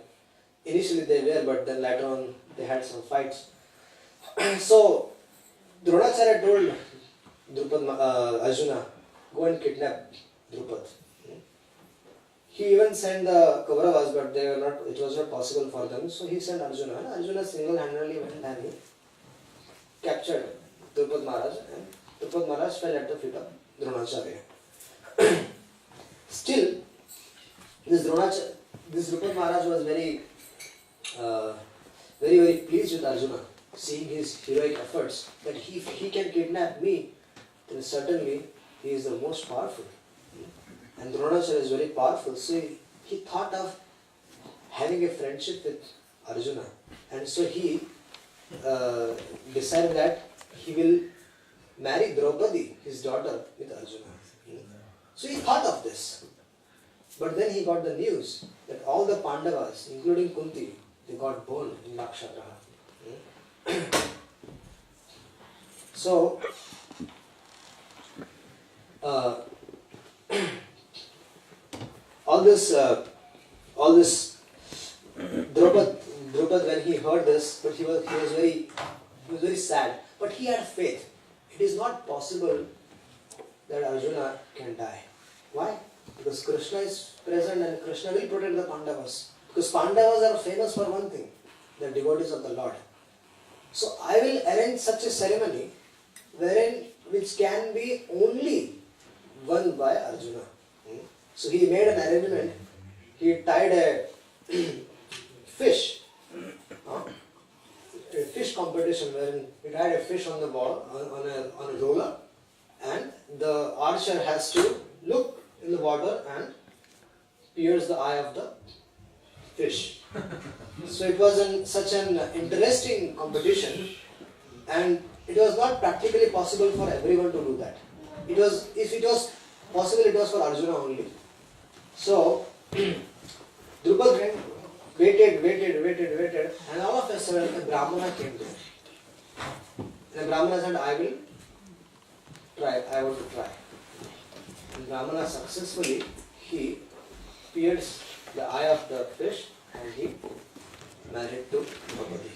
Initially they were, but then later on they had some fights. So Dronacharya told Arjuna, go and kidnap Drupad. He even sent the Kauravas, but it was not possible for them. So he sent Arjuna. And Arjuna single-handedly went and he captured Drupad Maharaj, and Drupad Maharaj fell at the feet of Dronacharya. Still, this Drupad Maharaj was very, very pleased with Arjuna, seeing his heroic efforts, that if he can kidnap me, then certainly he is the most powerful. And Dronacharya is very powerful, so he thought of having a friendship with Arjuna. And so he decided that he will marry Draupadi, his daughter, with Arjuna. So he thought of this. But then he got the news that all the Pandavas, including Kunti, they got burned in Lakshyagraha. So, all this Drupad, when he heard this, but he was very sad. But he had faith. It is not possible that Arjuna can die. Why? Because Krishna is present and Krishna will protect the Pandavas. Because Pandavas are famous for one thing, they are devotees of the Lord. So I will arrange such a ceremony which can be only won by Arjuna. So he made an arrangement. He tied a fish, a fish competition wherein he tied a fish on the ball, on a roller, and the archer has to look in the water and pierce the eye of the fish. So it was such an interesting competition, and it was not practically possible for everyone to do that. If it was possible, it was for Arjuna only. So Drupad waited, and all of a sudden a Brahmana came there. And the Brahmana said, I want to try. And Brahmana successfully, he pierced the eye of the fish and he married to Draupadi.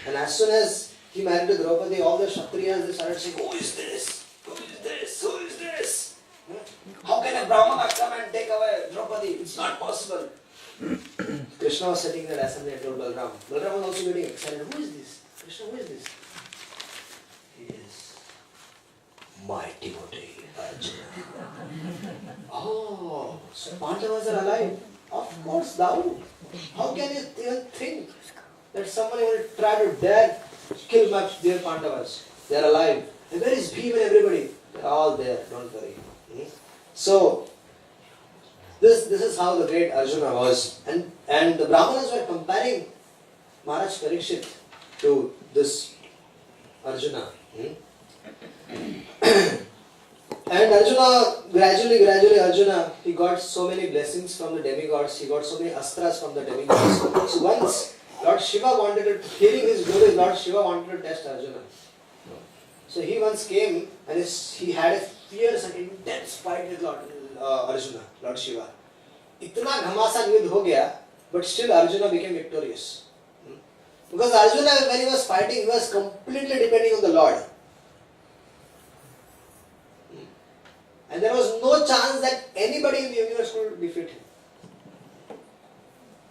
And as soon as he married to Draupadi, all the Kshatriyas, they started saying, who is this? Who is this? Who is this? How can a Brahmana come and take away Draupadi? It's not possible. Krishna was sitting in the assembly and told Balram. Balram was also getting excited. Who is this? Krishna, who is this? He is my devotee, Arjuna. Oh, so Pandavas are alive. Of course, thou. How can you even think that someone will try to dare kill my dear Pandavas? They are alive. And where is Bhima and everybody? They are all there, don't worry. So, this is how the great Arjuna was. And the Brahmanas were comparing Maharaj Parikshit to this Arjuna. And Arjuna, gradually Arjuna, he got so many blessings from the demigods, he got so many astras from the demigods. So once Lord Shiva hearing his glories, Lord Shiva wanted to test Arjuna. So he once came and he had a fierce and intense fight with Arjuna, Lord Shiva. Itna ghamasan yudh ho gaya, but still Arjuna became victorious. Because Arjuna, when he was fighting, he was completely depending on the Lord. And there was no chance that anybody in the universe could defeat him.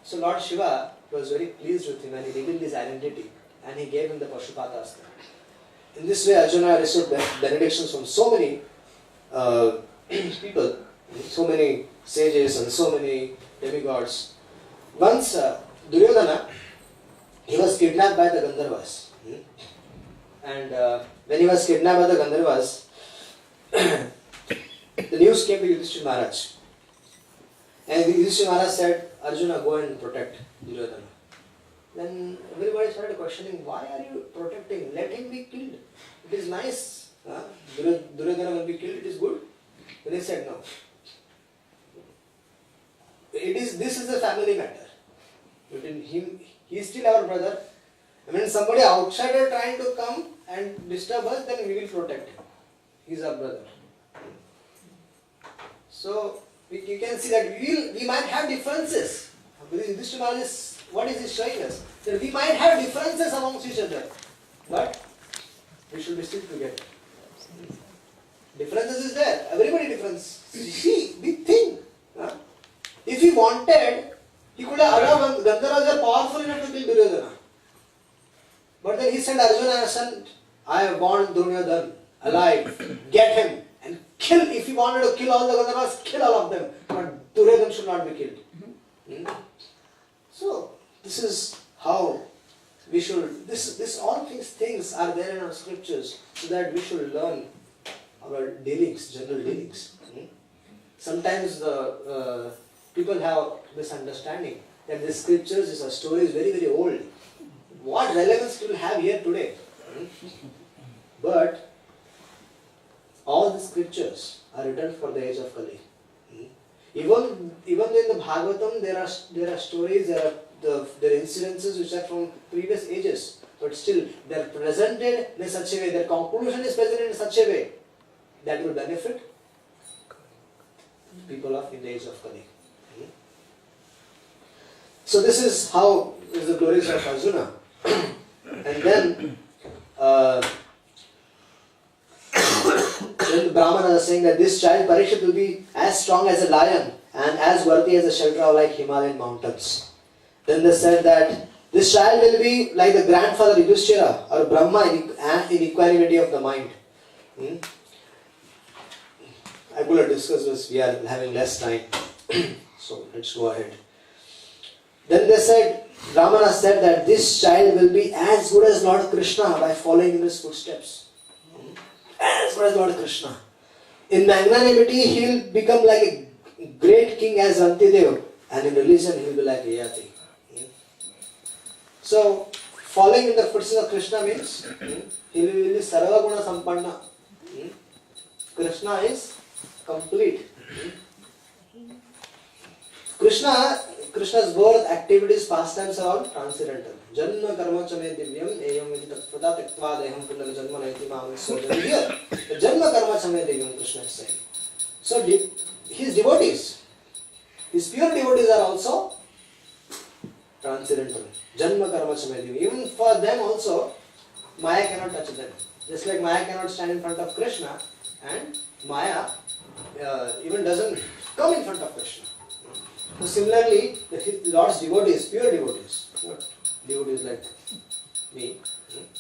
So Lord Shiva was very pleased with him and he revealed his identity and he gave him the Pashupata Astra. In this way, Arjuna received benedictions from so many people, so many sages and so many demigods. Once Duryodhana, he was kidnapped by the Gandharvas. And when he was kidnapped by the Gandharvas, the news came to Yudhishthira Maharaj. And Yudhishthira Maharaj said, Arjuna, go and protect Duryodhana. Then everybody started questioning, why are you protecting? Let him be killed. It is nice. Duryodhana will be killed, it is good. Then he said, no. This is a family matter. He is still our brother. And when somebody outsider trying to come and disturb us, then we will protect him. He is our brother. So you can see that we might have differences. This is what is he showing us? That we might have differences amongst each other, but we should be still together. Differences is there. Everybody difference. See, big thing. If he wanted, he could have allowed Gandharvas are powerful enough to kill Duryodhana. But then he said, Arjuna, son, I want Duryodhana alive. Get him and kill. If he wanted to kill all the Gandharvas, kill all of them. But Duryodhana should not be killed. So this is how we should. This all these things are there in our scriptures, so that we should learn our dealings, general dealings. Sometimes the people have misunderstanding that the scriptures is a story is very, very old. What relevance it will have here today? But all the scriptures are written for the age of Kali. Even in the Bhagavatam, there are stories, there are incidences which are from previous ages, but still they are presented in such a way. Their conclusion is presented in such a way that will benefit people in the age of Kali. So this is how is the glories of Arjuna. And then the Brahmana is saying that this child Parikshit will be as strong as a lion and as worthy as a shelter of like Himalayan mountains. Then they said that this child will be like the grandfather Yudhishthira or Brahma in equanimity of the mind. I could have discussed this, we are having less time. So let's go ahead. Then they said, Ramana said that this child will be as good as Lord Krishna by following in his footsteps. As good as Lord Krishna. In magnanimity, he will become like a great king as Rantidev, and in religion, he will be like Yati. So, following in the footsteps of Krishna means he will be Sarva Guna Sampanna. Krishna is complete. Krishna's birth, activities, pastimes are all transcendental. Janma karma chame divyam eyam vidi tattvada tektva deham punnam janma naiti maam sojam. Here, the janma karma chame divyam, Krishna is saying. So, his devotees, his pure devotees are also transcendental. Janma karma chame divyam. Even for them also, Maya cannot touch them. Just like Maya cannot stand in front of Krishna, and Maya even doesn't come in front of Krishna. So similarly, the Lord's devotees, pure devotees, not devotees like me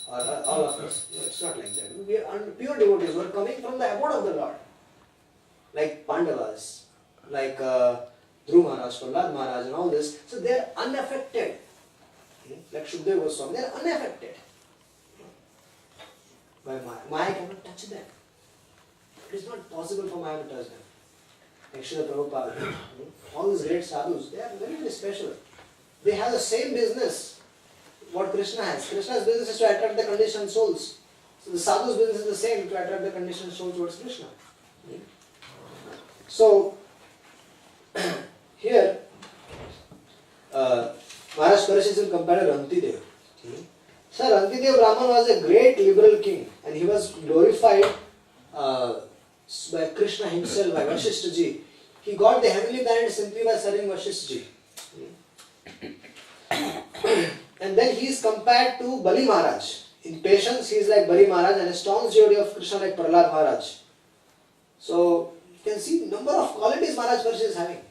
or all of us. No, it's not like that. We are pure devotees who are coming from the abode of the Lord, like Pandavas, like Dhruv Maharaj, Prahlad Maharaj, and all this. So they are unaffected, like Shukdev Goswami. They are unaffected by Maya. Maya cannot touch them. It is not possible for Maya to touch them. Actually, Prabhupada, all these great sadhus, they are very, very special. They have the same business what Krishna has. Krishna's business is to attract the conditioned souls. So the sadhu's business is the same, to attract the conditioned souls towards Krishna. So, here, Maharaj Parikshit will compare to Rantidev. Sir, Rantidev Brahman was a great liberal king, and he was glorified by Krishna himself, by Vashishta ji. He got the heavenly planet simply by serving Vashishta ji. And then he is compared to Bali Maharaj. In patience, he is like Bali Maharaj, and a staunch devotee of Krishna like Prahlad Maharaj. So, you can see number of qualities Maharaj Parikshit is having.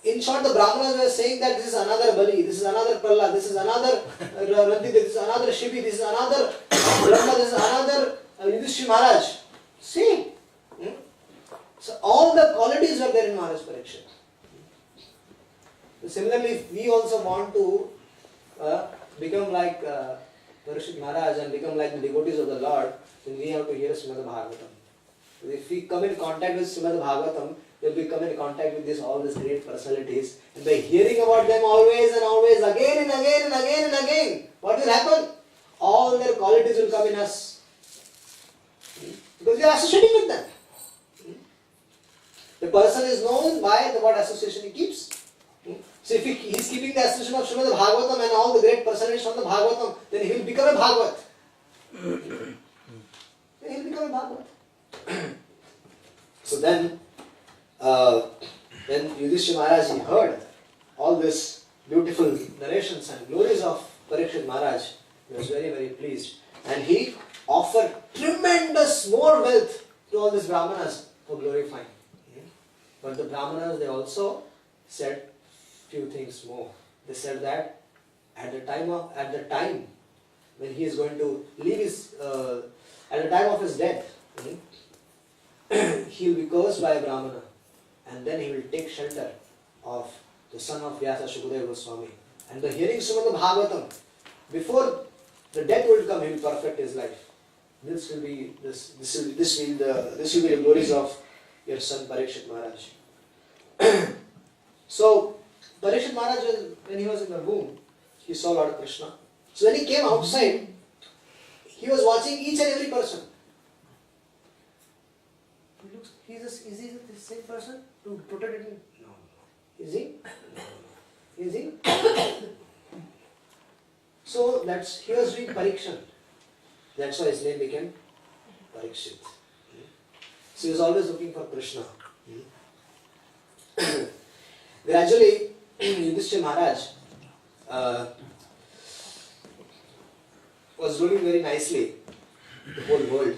In short, the Brahmanas were saying that this is another Bali, this is another Prahlad, this is another Rantidev, this is another Shivi, this is another Brahma, this is another Yudhishthira Maharaj. Same. So all the qualities were there in Maharaj Parikshit. similarly, we also want to become like Parikshita Maharaj and become like the devotees of the Lord, then we have to hear Srimad Bhagavatam. If we come in contact with Srimad Bhagavatam, we'll become in contact with all these great personalities, and by hearing about them always and always, again and again and again and again, what will happen? All their qualities will come in us. Because we are associating with them. The person is known by what association he keeps. So if he is keeping the association of Srimad Bhagavatam and all the great personalities from the Bhagavatam, then he will become a Bhagavat. Then he will become a Bhagavat. So then, when Yudhishthira Maharaj he heard all this beautiful narrations and glories of Parikshit Maharaj, he was very, very pleased. And he offered tremendous more wealth to all these Brahmanas for glorifying. But the Brahmanas, they also said few things more. They said that at the time when he is going to leave his, at the time of his death, he will be cursed by a Brahmana, and then he will take shelter of the son of Vyasa Shukadeva Goswami. And by hearing Srimad Bhagavatam, before the death will come, he will perfect his life. This will be the glories of your son Parikshit Maharaj. So Parikshit Maharaj, when he was in the womb, he saw Lord Krishna. So when he came outside, he was watching each and every person. He looks, is he the same person to protect him? No. Is he? No. Is he? So he was doing Parikshan. That's why his name became Parikshit. So he was always looking for Krishna. Gradually, Yudhishthira Maharaj was ruling very nicely the whole world,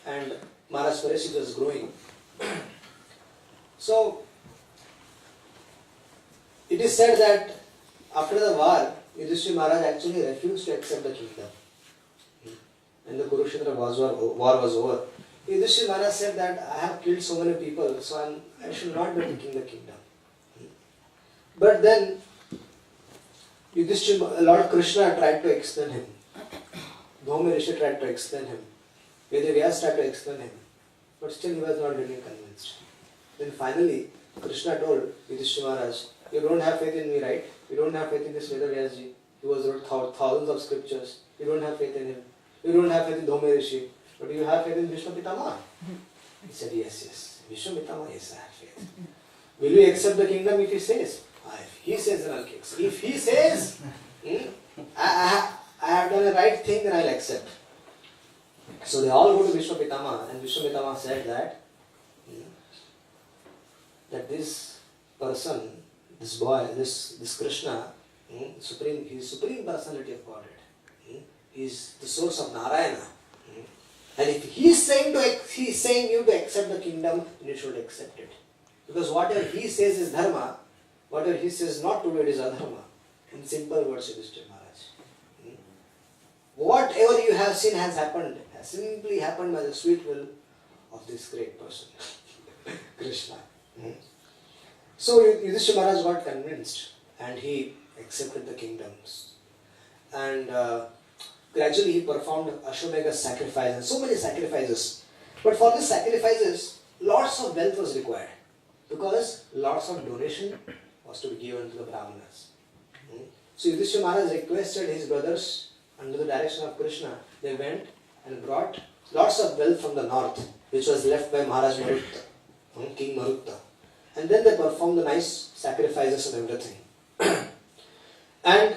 and Maharaj Parikshit was growing. So, it is said that after the war, Yudhishthira Maharaj actually refused to accept the kingdom. When the Kurukshetra war was over, Yudhishthira Maharaj said that I have killed so many people, so I should not be taking the kingdom. But then Lord Krishna tried to explain him. Bhaumi Rishi tried to explain him. Vedavyas tried to explain him. But still he was not really convinced. Then finally Krishna told Yudhishthira Maharaj, you don't have faith in me, right? You don't have faith in this Vedavyasji. He was wrote thousands of scriptures. You don't have faith in him. You don't have faith in Bhaumi Rishi. But do you have faith in Vishnu Pitama? He said, yes. Vishnu Pitama, yes, I have faith. Will you accept the kingdom if he says? If he says, then I'll accept. If he says, I have done the right thing, then I'll accept. So they all go to Vishnu Pitama, and Vishnu Pitama said that this person, this boy, this Krishna, he is supreme personality of Godhead. He is the source of Narayana. And if he is saying you to accept the kingdom, then you should accept it. Because whatever he says is dharma, whatever he says not to do it is adharma. In simple words, Yudhishthira Maharaj. Whatever you have seen has simply happened by the sweet will of this great person, Krishna. So Yudhishthira Maharaj got convinced and he accepted the kingdoms. And gradually he performed Ashwamedha sacrifice and so many sacrifices. But for these sacrifices, lots of wealth was required. Because lots of donation was to be given to the Brahmanas. So Yudhishthira Maharaj requested his brothers under the direction of Krishna. They went and brought lots of wealth from the north, which was left by Maharaj Marutta, King Marutta. And then they performed the nice sacrifices and everything. And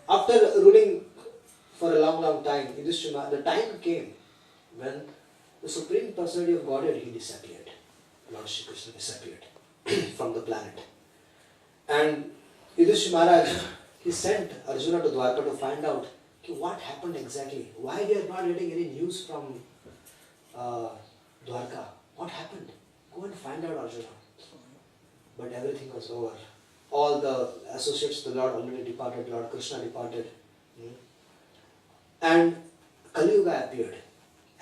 after ruling for a long time, the time came when the Supreme Personality of Godhead, he disappeared. Lord Shri Krishna disappeared from the planet. And Yudhishthira Maharaj, he sent Arjuna to Dwarka to find out what happened exactly. Why they are not getting any news from Dwarka? What happened? Go and find out, Arjuna. But everything was over. All the associates of the Lord already departed. Lord Krishna departed. And Kali Yuga appeared.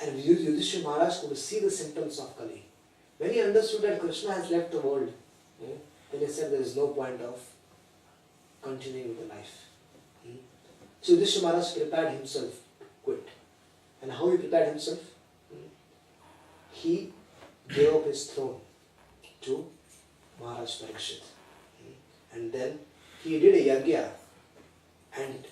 And Yudhishthira Maharaj could see the symptoms of Kali. When he understood that Krishna has left the world, then he said there is no point of continuing with the life. So Yudhishthira Maharaj prepared himself to quit. And how he prepared himself? He gave up his throne to Maharaj Parikshit. And then he did a yagya. And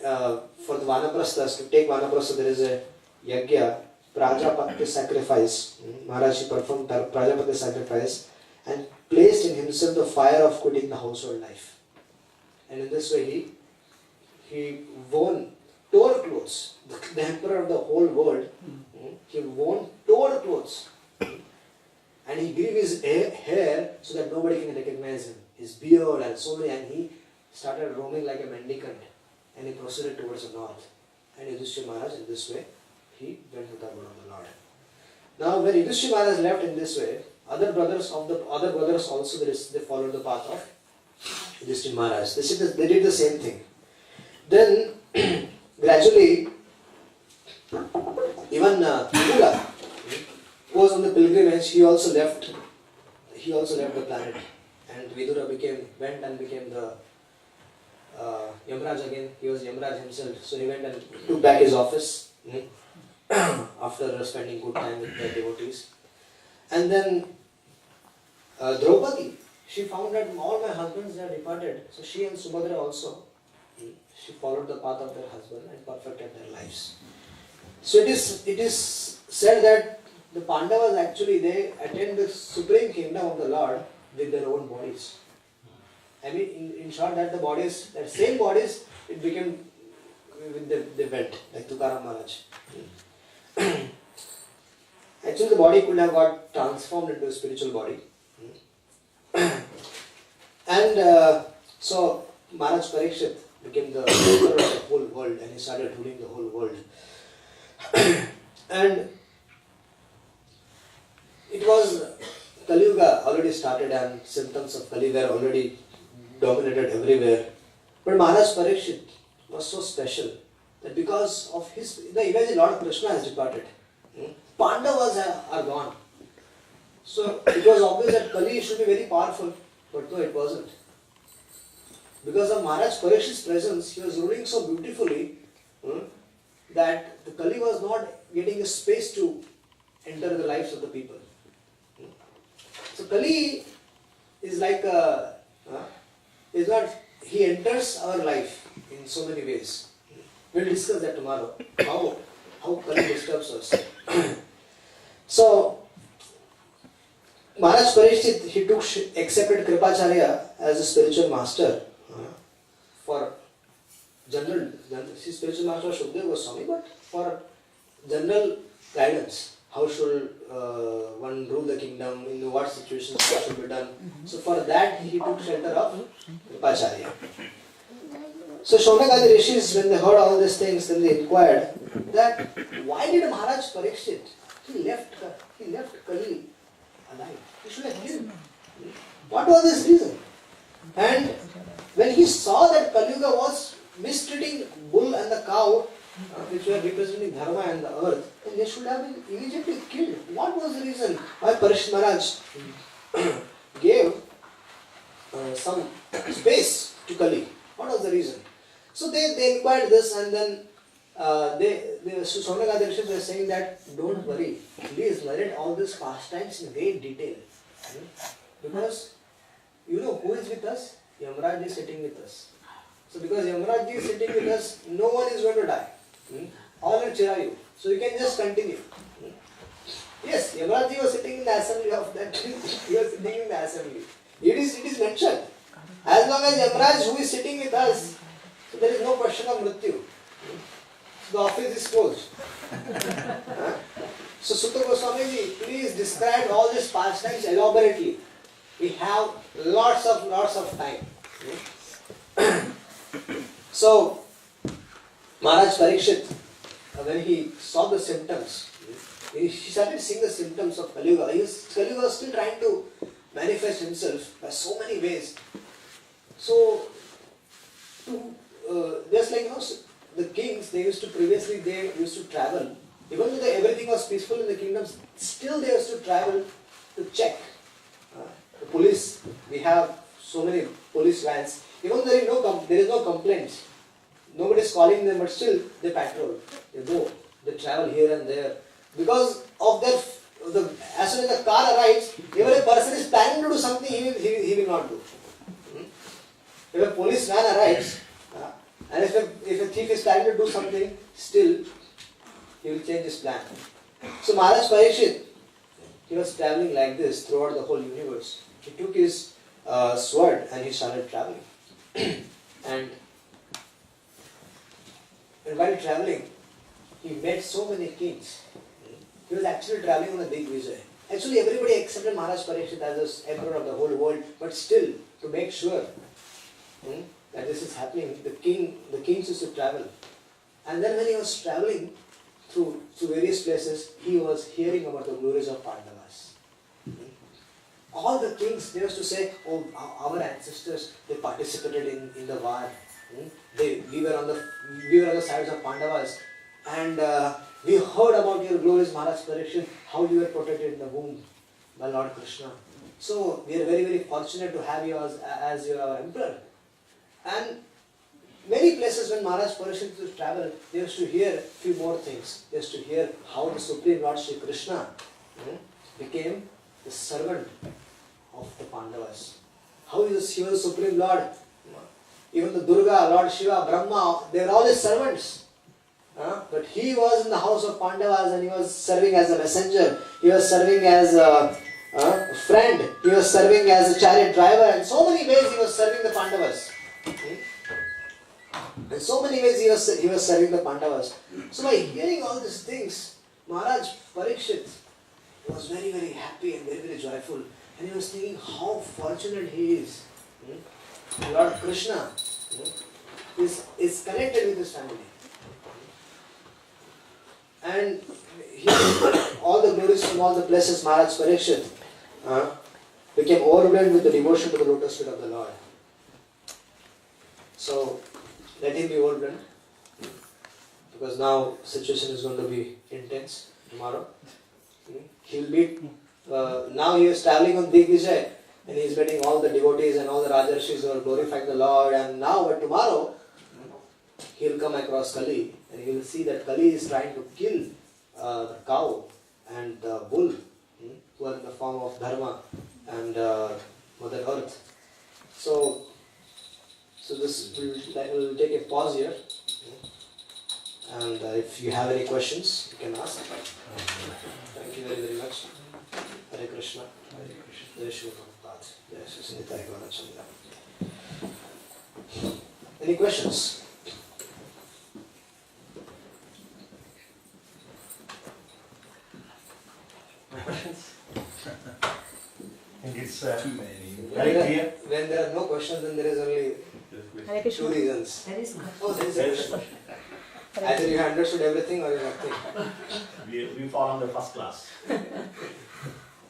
for the Vanaprasthas, to take Vanaprastha, there is a yagya, Prajapatya sacrifice. Maharaj performed Prajapatya sacrifice and placed in himself the fire of quitting the household life. And in this way he wore torn clothes. The emperor of the whole world, he wore torn clothes. And he grew his hair so that nobody can recognize him. His beard and so many, and he started roaming like a mendicant. And he proceeded towards the north. And Yudhishthira Maharaj, in this way, he went to the abode of the Lord. Now, when Yudhishthira Maharaj left in this way, other brothers also they followed the path of Yudhishthira Maharaj. They did the same thing. Then gradually, even Vidura, who was on the pilgrimage, he also left the planet. And Vidura went and became the Yamraj again. He was Yamraj himself. So he went and took back his office after spending good time with the devotees. And then Draupadi, she found that all my husbands are departed. So she and Subhadra also, she followed the path of their husband and perfected their lives. So it is said that the Pandavas actually, they attained the supreme kingdom of the Lord with their own bodies. I mean, in short, that same bodies, it became, they went, like Tukaram Maharaj. Actually, the body could have got transformed into a spiritual body. And so, Maharaj Parikshit became the emperor of the whole world, and he started ruling the whole world. And it was Kali Yuga already started, and symptoms of Kali were already dominated everywhere. But Maharaj Parikshit was so special that because of imagine Lord Krishna has departed. Pandavas are gone. So it was obvious that Kali should be very powerful, but no, it wasn't. Because of Maharaj Parikshit's presence, he was ruling so beautifully that the Kali was not getting a space to enter the lives of the people. So Kali is like he enters our life in so many ways. We'll discuss that tomorrow, how Kali disturbs us. So, Maharaj Parikshit, he accepted Kripacharya as a spiritual master for general spiritual master was Shukdev Goswami, but for general guidance. How should one rule the kingdom, in what situations what should be done. So for that he took shelter of Kripacharya. So Shaunakadi Rishis, when they heard all these things, then they inquired that why did Maharaj Parikshit, he left Kali alive. He should have killed him. What was his reason? And when he saw that Kali Yuga was mistreating bull and the cow, which were representing Dharma and the earth, then they should have been immediately killed. What was the reason why Parikshit Maharaj gave some space to Kali? What was the reason? So they inquired this, and then Shaunakadi Rishis were saying that don't worry, please narrate all these pastimes in great detail. Because you know who is with us? Yamraj is sitting with us. So because Yamraj is sitting with us, no one is going to die. All are Chirayu. So you can just continue. Yes, Yamraj was sitting in the assembly of that. He was sitting in the assembly. It is mentioned. As long as Yamraj who is sitting with us, so there is no question of Mrityu. So the office is closed. So Sutta Goswami ji, please describe all these pastimes elaborately. We have lots of time. So Maharaj Parikshit, when he saw the symptoms, he started seeing the symptoms of Kali Yuga. Kali Yuga was still trying to manifest himself by so many ways. So, just like the kings, they used to travel. Even though everything was peaceful in the kingdoms, still they used to travel to check. The police, we have so many police vans. Even there is no complaints. Nobody is calling them, but still they patrol. They go. They travel here and there because of their. As soon as the car arrives, if a person is planning to do something, he will not do. If a police van arrives, and if a thief is planning to do something, still he will change his plan. So Maharaj Parikshit, he was traveling like this throughout the whole universe. He took his sword and he started traveling. and while traveling, he met so many kings. He was actually traveling on a big visa. Actually, everybody accepted Maharaj Parikshit as the emperor of the whole world, but still, to make sure that this is happening, the kings used to travel. And then when he was traveling through various places, he was hearing about the glories of Pandavas. All the kings, they used to say, oh, our ancestors, they participated in the war. We were on the sides of Pandavas, and we heard about your glories, Maharaj Parikshit, how you were protected in the womb by Lord Krishna. So we are very, very fortunate to have you as your emperor. And many places when Maharaj Parikshit used to travel, they used to hear a few more things. They used to hear how the Supreme Lord Shri Krishna became the servant of the Pandavas. How he was the Supreme Lord. Even the Durga, Lord Shiva, Brahma, they were all his servants. But he was in the house of Pandavas and he was serving as a messenger. He was serving as a friend. He was serving as a chariot driver. And so many ways he was serving the Pandavas. In so many ways he was serving the Pandavas. So by hearing all these things, Maharaj Parikshit was very, very happy and very, very joyful. And he was thinking how fortunate he is. Lord Krishna is connected with his family. And all the glories from all the places, Maharaj Parikshit became overwhelmed with the devotion to the lotus feet of the Lord. So let him be overwhelmed, because now situation is going to be intense tomorrow. He will be now he is traveling on Digvijay and he is meeting all the devotees and all the Rajarshis who are glorifying the Lord. And now, but tomorrow, he will come across Kali and he will see that Kali is trying to kill the cow and the bull, who are in the form of Dharma and Mother Earth. So this will take a pause here. And if you have any questions, you can ask. Thank you very, very much. Hare Krishna. Hare Krishna. Jai Shri Prabhupada. Jai Shri Nitai Gaurachandra. Any questions? Questions? I think it's too many. Very clear. When there are no questions, then there is only two reasons. There is Oh, there is a question. Either you have understood everything or you have nothing. We fall on the first class.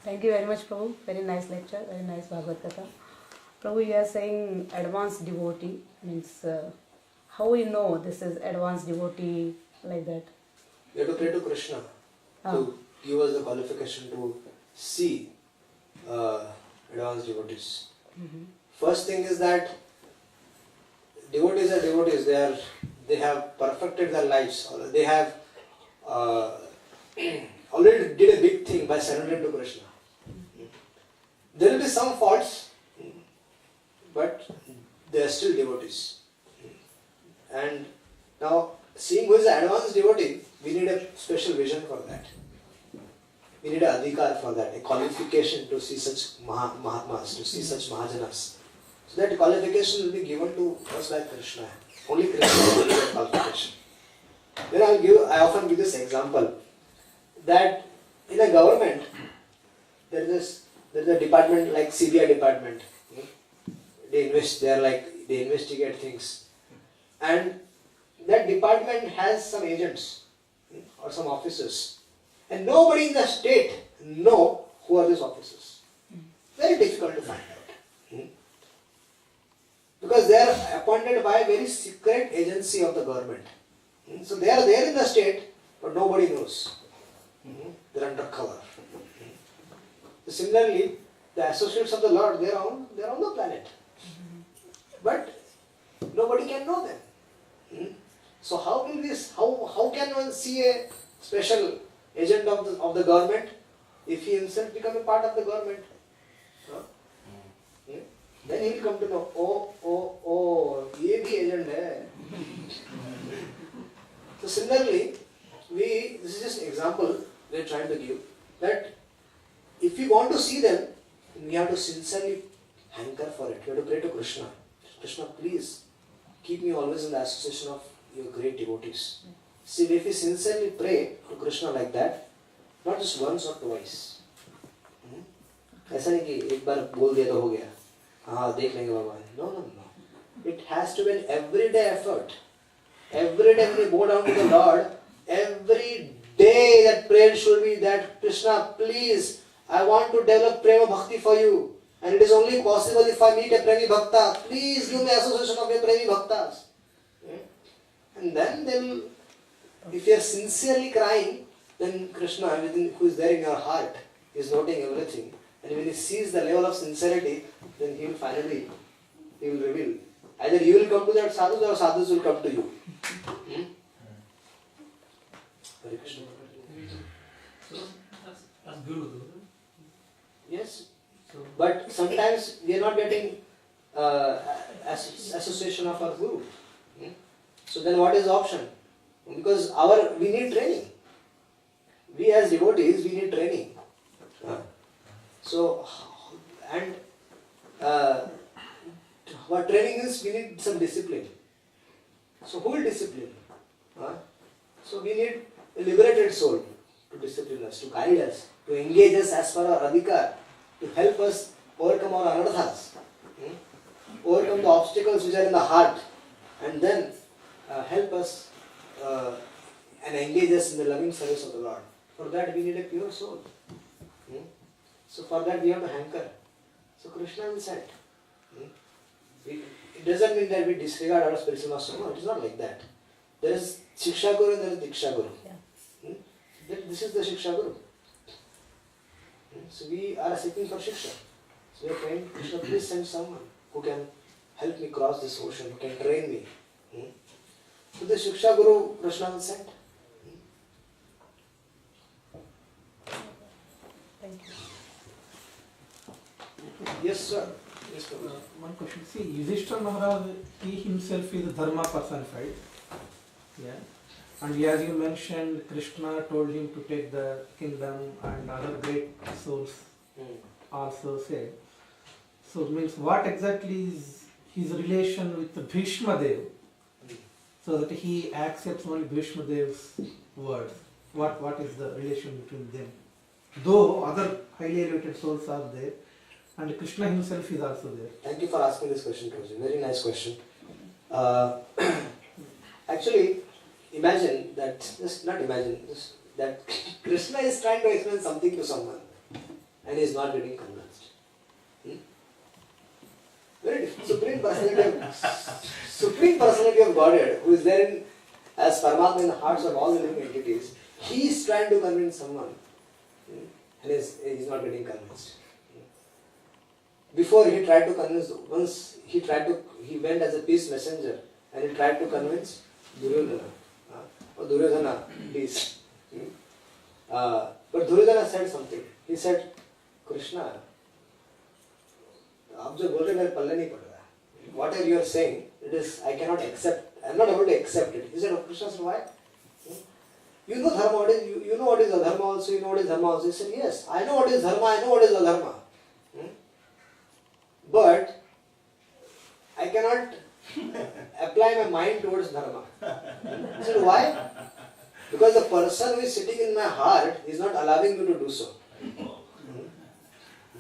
Thank you very much, Prabhu. Very nice lecture, very nice Bhagavad Gita. Prabhu, you are saying advanced devotee. Means how we know this is advanced devotee like that? We have to pray to Krishna to give us the qualification to see advanced devotees. First thing is that devotees are devotees. They have perfected their lives. They have already did a big thing by surrendering to Krishna. There will be some faults, but they are still devotees. And now, seeing who is an advanced devotee, we need a special vision for that. We need an adhikar for that, a qualification to see such Mahatmas, to see such Mahajanas. So that qualification will be given to us by Krishna. Only Krishna will give that qualification. Then I often give this example that in a government there is a department like CBI department. They investigate things, and that department has some agents or some officers, and nobody in the state know who are these officers. Very difficult to find out. Because they are appointed by a very secret agency of the government. So they are there in the state, but nobody knows. They are undercover. Similarly, the associates of the Lord, they are on the planet. but nobody can know them. So how will this? How can one see a special agent of the government if he himself become a part of the government? Huh? Then he will come to know. Oh, ये भी agent है. So similarly, this is just an example we are trying to give, that if we want to see them, we have to sincerely hanker for it. We have to pray to Krishna. Krishna, please keep me always in the association of your great devotees. See, if we sincerely pray to Krishna like that, not just once or twice. ऐसा नहीं कि एक बार बोल दिया तो हो गया, हाँ देख लेंगे भगवान. No. It has to be an everyday effort. Every day when we bow down to the Lord, every day that prayer should be that, Krishna, please, I want to develop prema bhakti for you. And it is only possible if I meet a premi bhakta. Please give me association of your premi bhaktas. And then if you are sincerely crying, then Krishna, who is there in your heart, is noting everything. And when he sees the level of sincerity, then he will reveal. Either you will come to that sadhus or sadhus will come to you. Hare Krishna. As Guru. Yes. But sometimes we are not getting association of our Guru. So then what is the option? Because we need training. We as devotees, we need training. So, and what training is, we need some discipline. So who will discipline? So we need a liberated soul to discipline us, to guide us, to engage us as per our adhikar, to help us overcome our anarthas, overcome the obstacles which are in the heart, and then help us and engage us in the loving service of the Lord. For that we need a pure soul. So for that we have to hanker. So Krishna will send. It doesn't mean that we disregard our spiritual master. No, it is not like that. There is Shiksha Guru and there is Diksha Guru. This is the Shiksha Guru. So we are seeking for Shiksha. So we are praying, Krishna, please send someone who can help me cross this ocean, who can train me. So the Shiksha Guru Krishna will send. Thank you. Yes, sir. Yes, Prabhu. One question. See, Yudhishthira Maharaj, he himself is Dharma personified. Yeah. And as you mentioned, Krishna told him to take the kingdom, and other great souls also said. So it means what exactly is his relation with the Bhishma Dev, so that he accepts only Bhishma Dev's words? What is the relation between them? Though other highly elevated souls are there, and Krishna himself is also there. Thank you for asking this question, Prabhuji. Very nice question. Actually, imagine that, that Krishna is trying to explain something to someone and he is not getting convinced. Very different. Supreme personality of Godhead, who is there as Paramatma in the hearts of all the living entities, he is trying to convince someone and he is not getting convinced. Before he tried to convince, once he went as a peace messenger and he tried to convince Duryodhana. Duryodhana, please. But Duryodhana said something. He said, Krishna, आप जो बोल रहे मेरे पल्ले नहीं पड़ रहा. Whatever you are saying, I cannot accept. I am not able to accept it. He said, oh, Krishna said, why? You know dharma, you know what is adharma also, you know what is dharma also. He said, yes, I know what is dharma, I know what is adharma. But I cannot apply my mind towards dharma. He said, why? Because the person who is sitting in my heart is not allowing me to do so.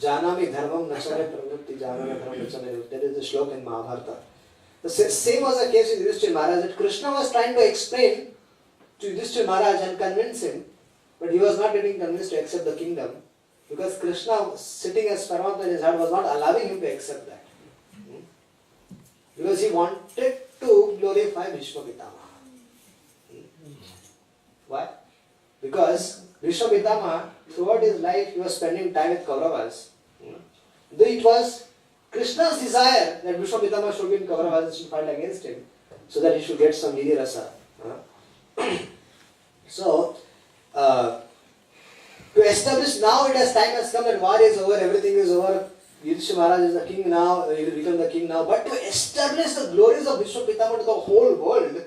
Janami dharmam nachame pravritti janami dharmam nachame. That is the shloka in Mahabharata. The same was the case with Yudhishthira Maharaj, that Krishna was trying to explain to Yudhishthira Maharaj and convince him, but he was not getting convinced to accept the kingdom because Krishna, sitting as Paramatma in his heart, was not allowing him to accept that. Because he wanted to glorify Bhishma Pitamaha. Why? Because Bhishma Pitamaha, throughout his life, he was spending time with Kauravas. Though it was Krishna's desire that Bhishma Pitama should be in Kaurava should fight against him, so that he should get some Vidya Rasa. So, to establish now time has come that war is over, everything is over, Yudhishthira Maharaj is the king now, he will become the king now, but to establish the glories of Bhishma Pitama to the whole world,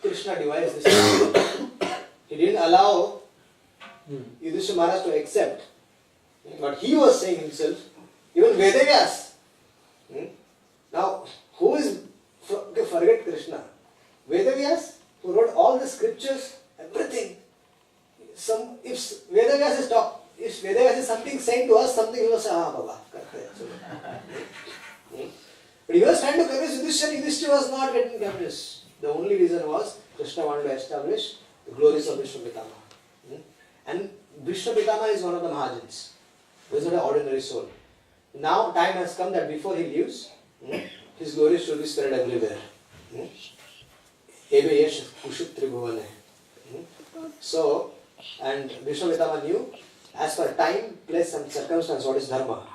Krishna devised this. He didn't allow Yudhishthira Maharaj to accept what he was saying himself, even Vedavyas. Now, who is, forget Krishna, Vedavyas, who wrote all the scriptures, everything. If Vedavyas is something saying to us, something he was saying, Baba. But he was trying to convince Yudhishthira, Yudhishthira was not getting convinced. The only reason was Krishna wanted to establish the glories of Bhishma Pitama. And Bhishma Pitama is one of the Mahajans. He is not an ordinary soul. Now time has come that before he leaves, his glories should be spread everywhere. So, and Bhishma Pitama knew, as per time, place and circumstance, what is dharma.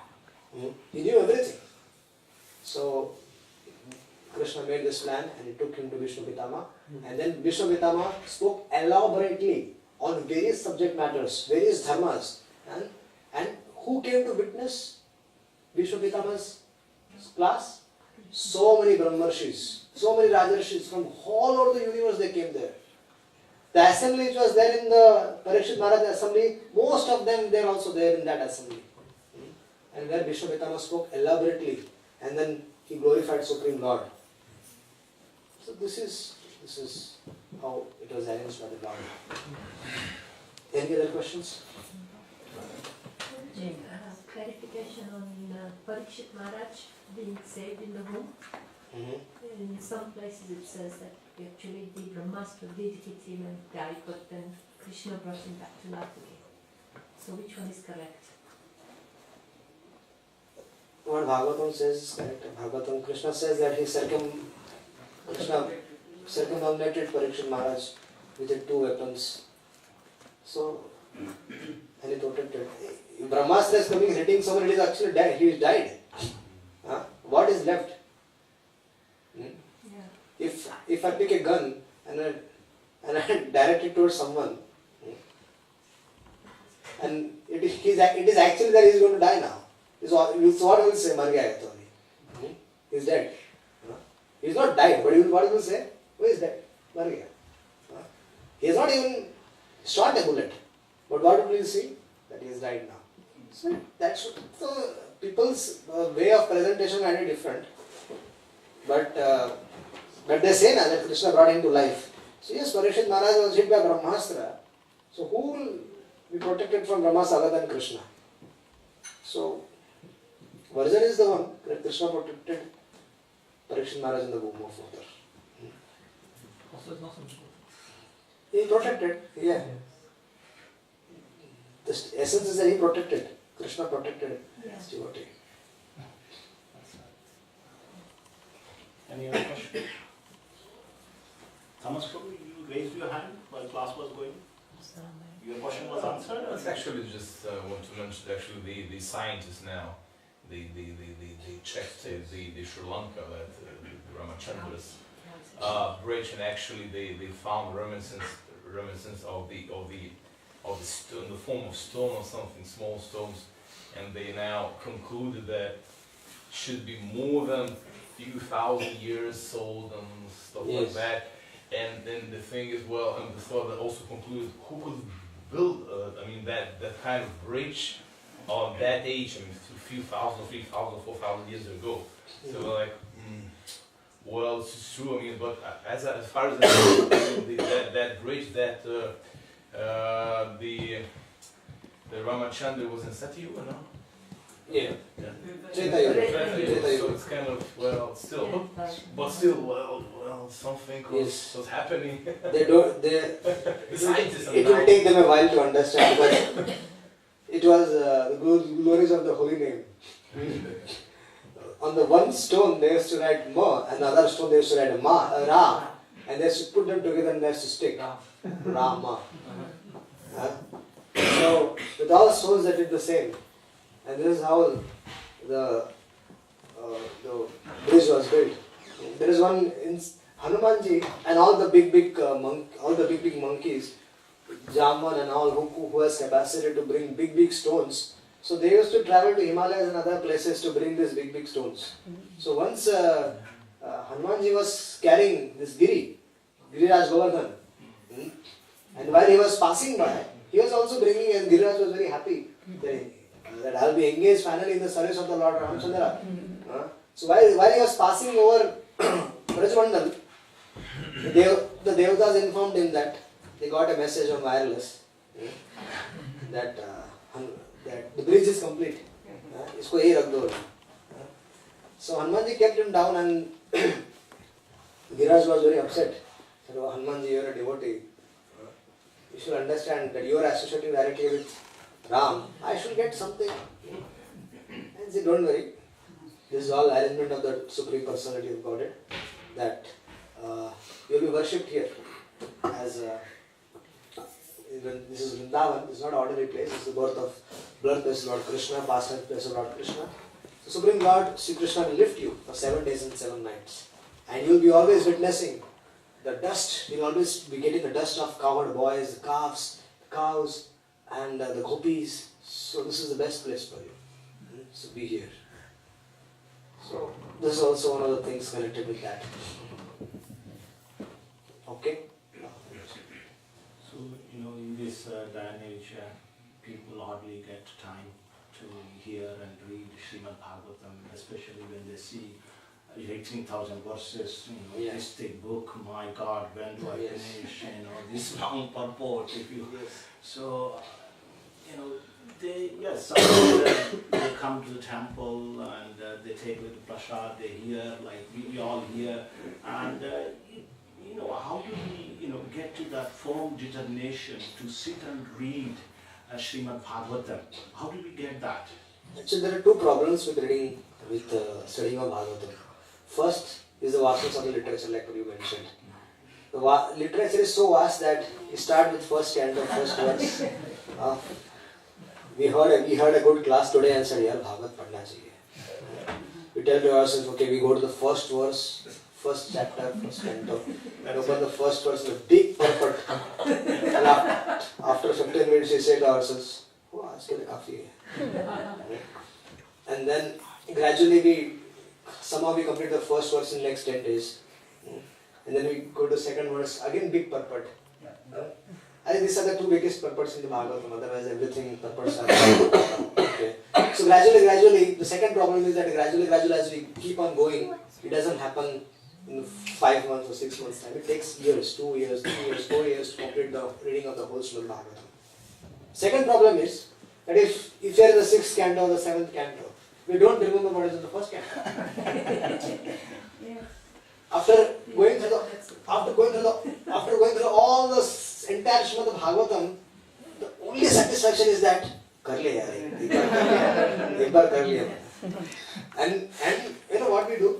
He knew everything. So, Krishna made this plan and he took him to Bhishma Pitama. And then Bhishma Pitama spoke elaborately on various subject matters, various dharmas. And who came to witness Bhishma Pitama's class? So many Brahmarshis, so many Rajarshis from all over the universe, they came there. The assembly which was there in the Parikshita Maharaja assembly, most of them, they are also there in that assembly. And where Bhishma Pitama spoke elaborately, and then he glorified Supreme Lord. So this is how it was arranged by the Lord. Any other questions? Clarification on Parikshit Maharaj being saved in the womb. In some places it says that actually the Brahmastra did hit him and died, but then Krishna brought him back to life again. So which one is correct? What Bhagavatam says is correct. Bhagavatam, Krishna says that he circumambulated Parikshit Maharaj with the 2 weapons. So, and he protected. If Brahmastra is coming hitting someone, it is actually dead. He is died. What is left? If I pick a gun and I direct it towards someone, and it is actually that he is going to die now. It's what we will say, Mar gaya to abhi. He is dead. He is not died, but what he will say? Who is dead? Mar gaya. He has not even shot a bullet. But what will you see? That he has died now. So that's so people's way of presentation are very different. But they say now that Krishna brought him to life. So yes, Parikshit Maharaj was hit by Brahmastra. So who will be protected from Brahmastra other than Krishna? So Varjan is the one that Krishna protected Parikshit Maharaj in the womb of mother. He protected, yeah. The essence is that he protected. Krishna protected his devotee. Any other question? Thomas, you raised your hand while class was going. Your question was answered? It's actually just want to mention actually the scientists now, the checked the Sri Lanka that the Ramachandra's bridge, and actually they found reminiscence of the stone, in the form of stone or something, small stones, and they now concluded that should be more than few thousand years old and stuff like that. And then the thing is, well, and the thought that also concluded, who could build, that kind of bridge of that age, a few thousand, 3,000, 4,000 years ago. So we're like, well, it's true, but as far as that bridge that the Ramachandra was in Satya, no? Yeah. So it's kind of, well, still, but still, well, something was happening. The scientists it will take them a while to understand, but it was the glories of the holy name. On the one stone they used to write Ma, and the other stone they used to write Ra, and they used to put them together and they used to stick Rama. So with all stones they did the same. And this is how the the bridge was built. There is one in Hanumanji and all the big monkeys, Jaman and all who has capacity to bring big stones. So they used to travel to Himalayas and other places to bring these big stones. So once Hanumanji was carrying this Giriraj Govardhan, and while he was passing by, he was also bringing, and Giriraj was very happy that I will be engaged finally in the service of the Lord Ramchandra. So while he was passing over Brajmandal, the Devatas informed him that they got a message on wireless that the bridge is complete. Isko ye rakh do. So Hanumanji kept him down, and Giriraj was very upset. He said, "Oh, Hanumanji, you are a devotee. You should understand that you are associating directly with Ram. I should get something." And he said, "Don't worry. This is all arrangement of the Supreme Personality of Godhead. That you will be worshipped here as this is Vrindavan. This is not an ordinary place. This is the birthplace of Lord Krishna, pastime place of Lord Krishna. The Supreme Lord Sri Krishna will lift you for 7 days and 7 nights, and you will be always witnessing the dust. You will always be getting the dust of cowherd boys, the calves, the cows, and the gopis. So this is the best place for you. So be here." So this is also one of the things connected with that. Okay. So, in this day and age, people hardly get time to hear and read Srimad Bhagavatam, especially when they see 18,000 verses, Yes. this thick book, my God, when do I Yes. finish, this long purport, So, they come to the temple and they take with the prasad, they hear, like we all hear, and how do we, get to that firm determination to sit and read Srimad Bhagavatam? How do we get that? Actually, there are two problems with studying of Bhagavatam. First is the vastness of the literature, like what you mentioned. The literature is so vast that you start with first canto, first verse. We heard a good class today and said, "Yaar, Bhagavat padhna chahiye." We tell to ourselves, okay, we go to the first verse, first chapter, first canto, and open the first verse with a big purport. And after 15 minutes, we say to ourselves, "Oh, aaj ke liye kafi hai." And then gradually somehow we complete the first verse in the next 10 days. And then we go to second verse, again big purport. I think these are the two biggest purports in the Bhagavatam, otherwise everything purports are okay. So gradually, the second problem is that gradually as we keep on going, it doesn't happen in 5 months or 6 months time. It takes years, 2 years, 3 years, 4 years to complete the reading of the whole Srimad Bhagavatam. Second problem is that if you are in the 6th canto or the 7th canto, we don't remember what is in the first canto. After going through all the entire Srimad Bhagavatam, the only satisfaction is that kar liya yaar, ek baar kar liya. And you know what we do?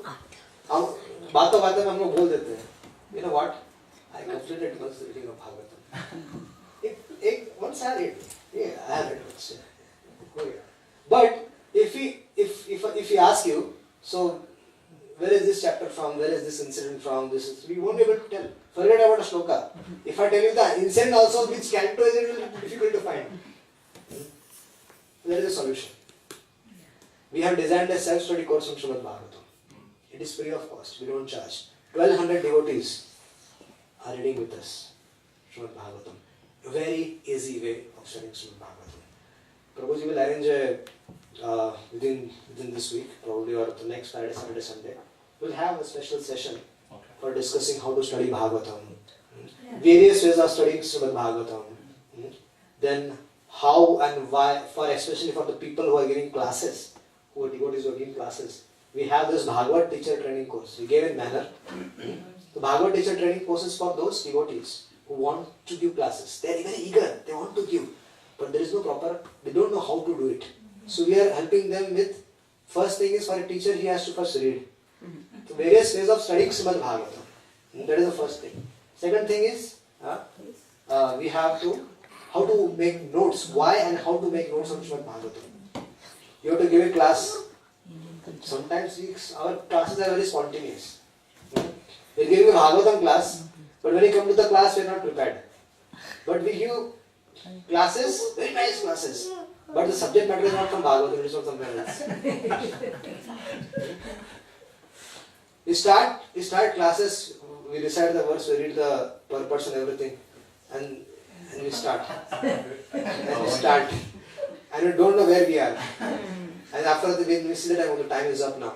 बातों में हम लोग बोल देते हैं, you know what? I completed once the reading of Bhagavatam. Once I read, I have read once. But if we ask you, so where is this chapter from? Where is this incident from? We won't be able to tell. Forget about a shloka. If I tell you the incident also, which canto is it, will be difficult to find. There is a solution. We have designed a self-study course on Srimad Bhagavatam. It is free of cost. We don't charge. 1200 devotees are reading with us Srimad Bhagavatam. A very easy way of studying Srimad Bhagavatam. Prabhuji will arrange within this week, probably, or the next Friday, Saturday, Sunday. We'll have a special session for discussing how to study Bhagavatam. Various ways of studying Srimad Bhagavatam. Then how and why, especially for the people who are giving classes, who are devotees who are giving classes. We have this Bhagavad teacher training course. We gave in manner. The Bhagavad teacher training course is for those devotees who want to give classes. They are very eager. They want to give. But there is no they don't know how to do it. So we are helping them with, first thing is for a teacher, he has to first read. So various ways of studying Srimad Bhagavatam. That is the first thing. Second thing is, we have to, how to make notes. Why and how to make notes on Srimad Bhagavatam. You have to give a class sometimes our classes are very spontaneous. We're giving a Bhagavatam class, but when you come to the class, we're not prepared. But we give classes, very nice classes, but the subject matter is not from Bhagavatam, it is from somewhere else. We start classes, we recite the verse, we read the purpose and everything, and we start. And we start. And we don't know where we are. And after that, we see that the time is up now.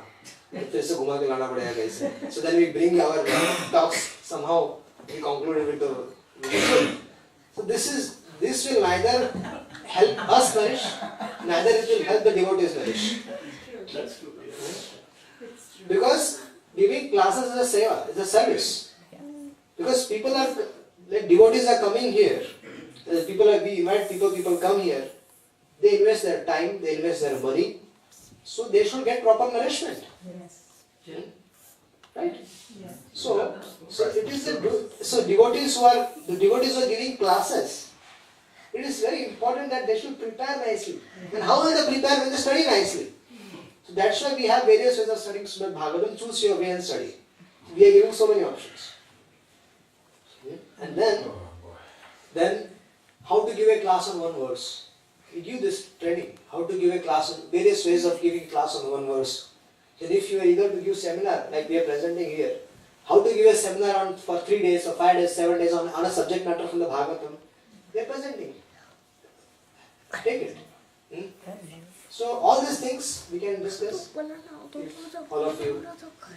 So then we bring our talks, somehow we conclude with the. So this will neither help us nourish, neither it will help the devotees nourish. That's true. Because giving classes is a seva, it's a service. Because people are, like devotees are coming here, we invite people come here, they invest their time, they invest their money, so they should get proper nourishment. Yes. Right? Yeah. So devotees who are giving classes, it is very important that they should prepare nicely. And how will they prepare when they study nicely? So that's why we have various ways of studying Srimad Bhagavatam. Choose your way and study. We are giving so many options. And then how to give a class on one verse. We give this training, how to give a class on various ways of giving class on one verse. And if you are eager to give seminar, like we are presenting here, how to give a seminar for 3 days or 5 days, 7 days on a subject matter from the Bhagavatam, we are presenting. Take it. So all these things we can discuss if all of you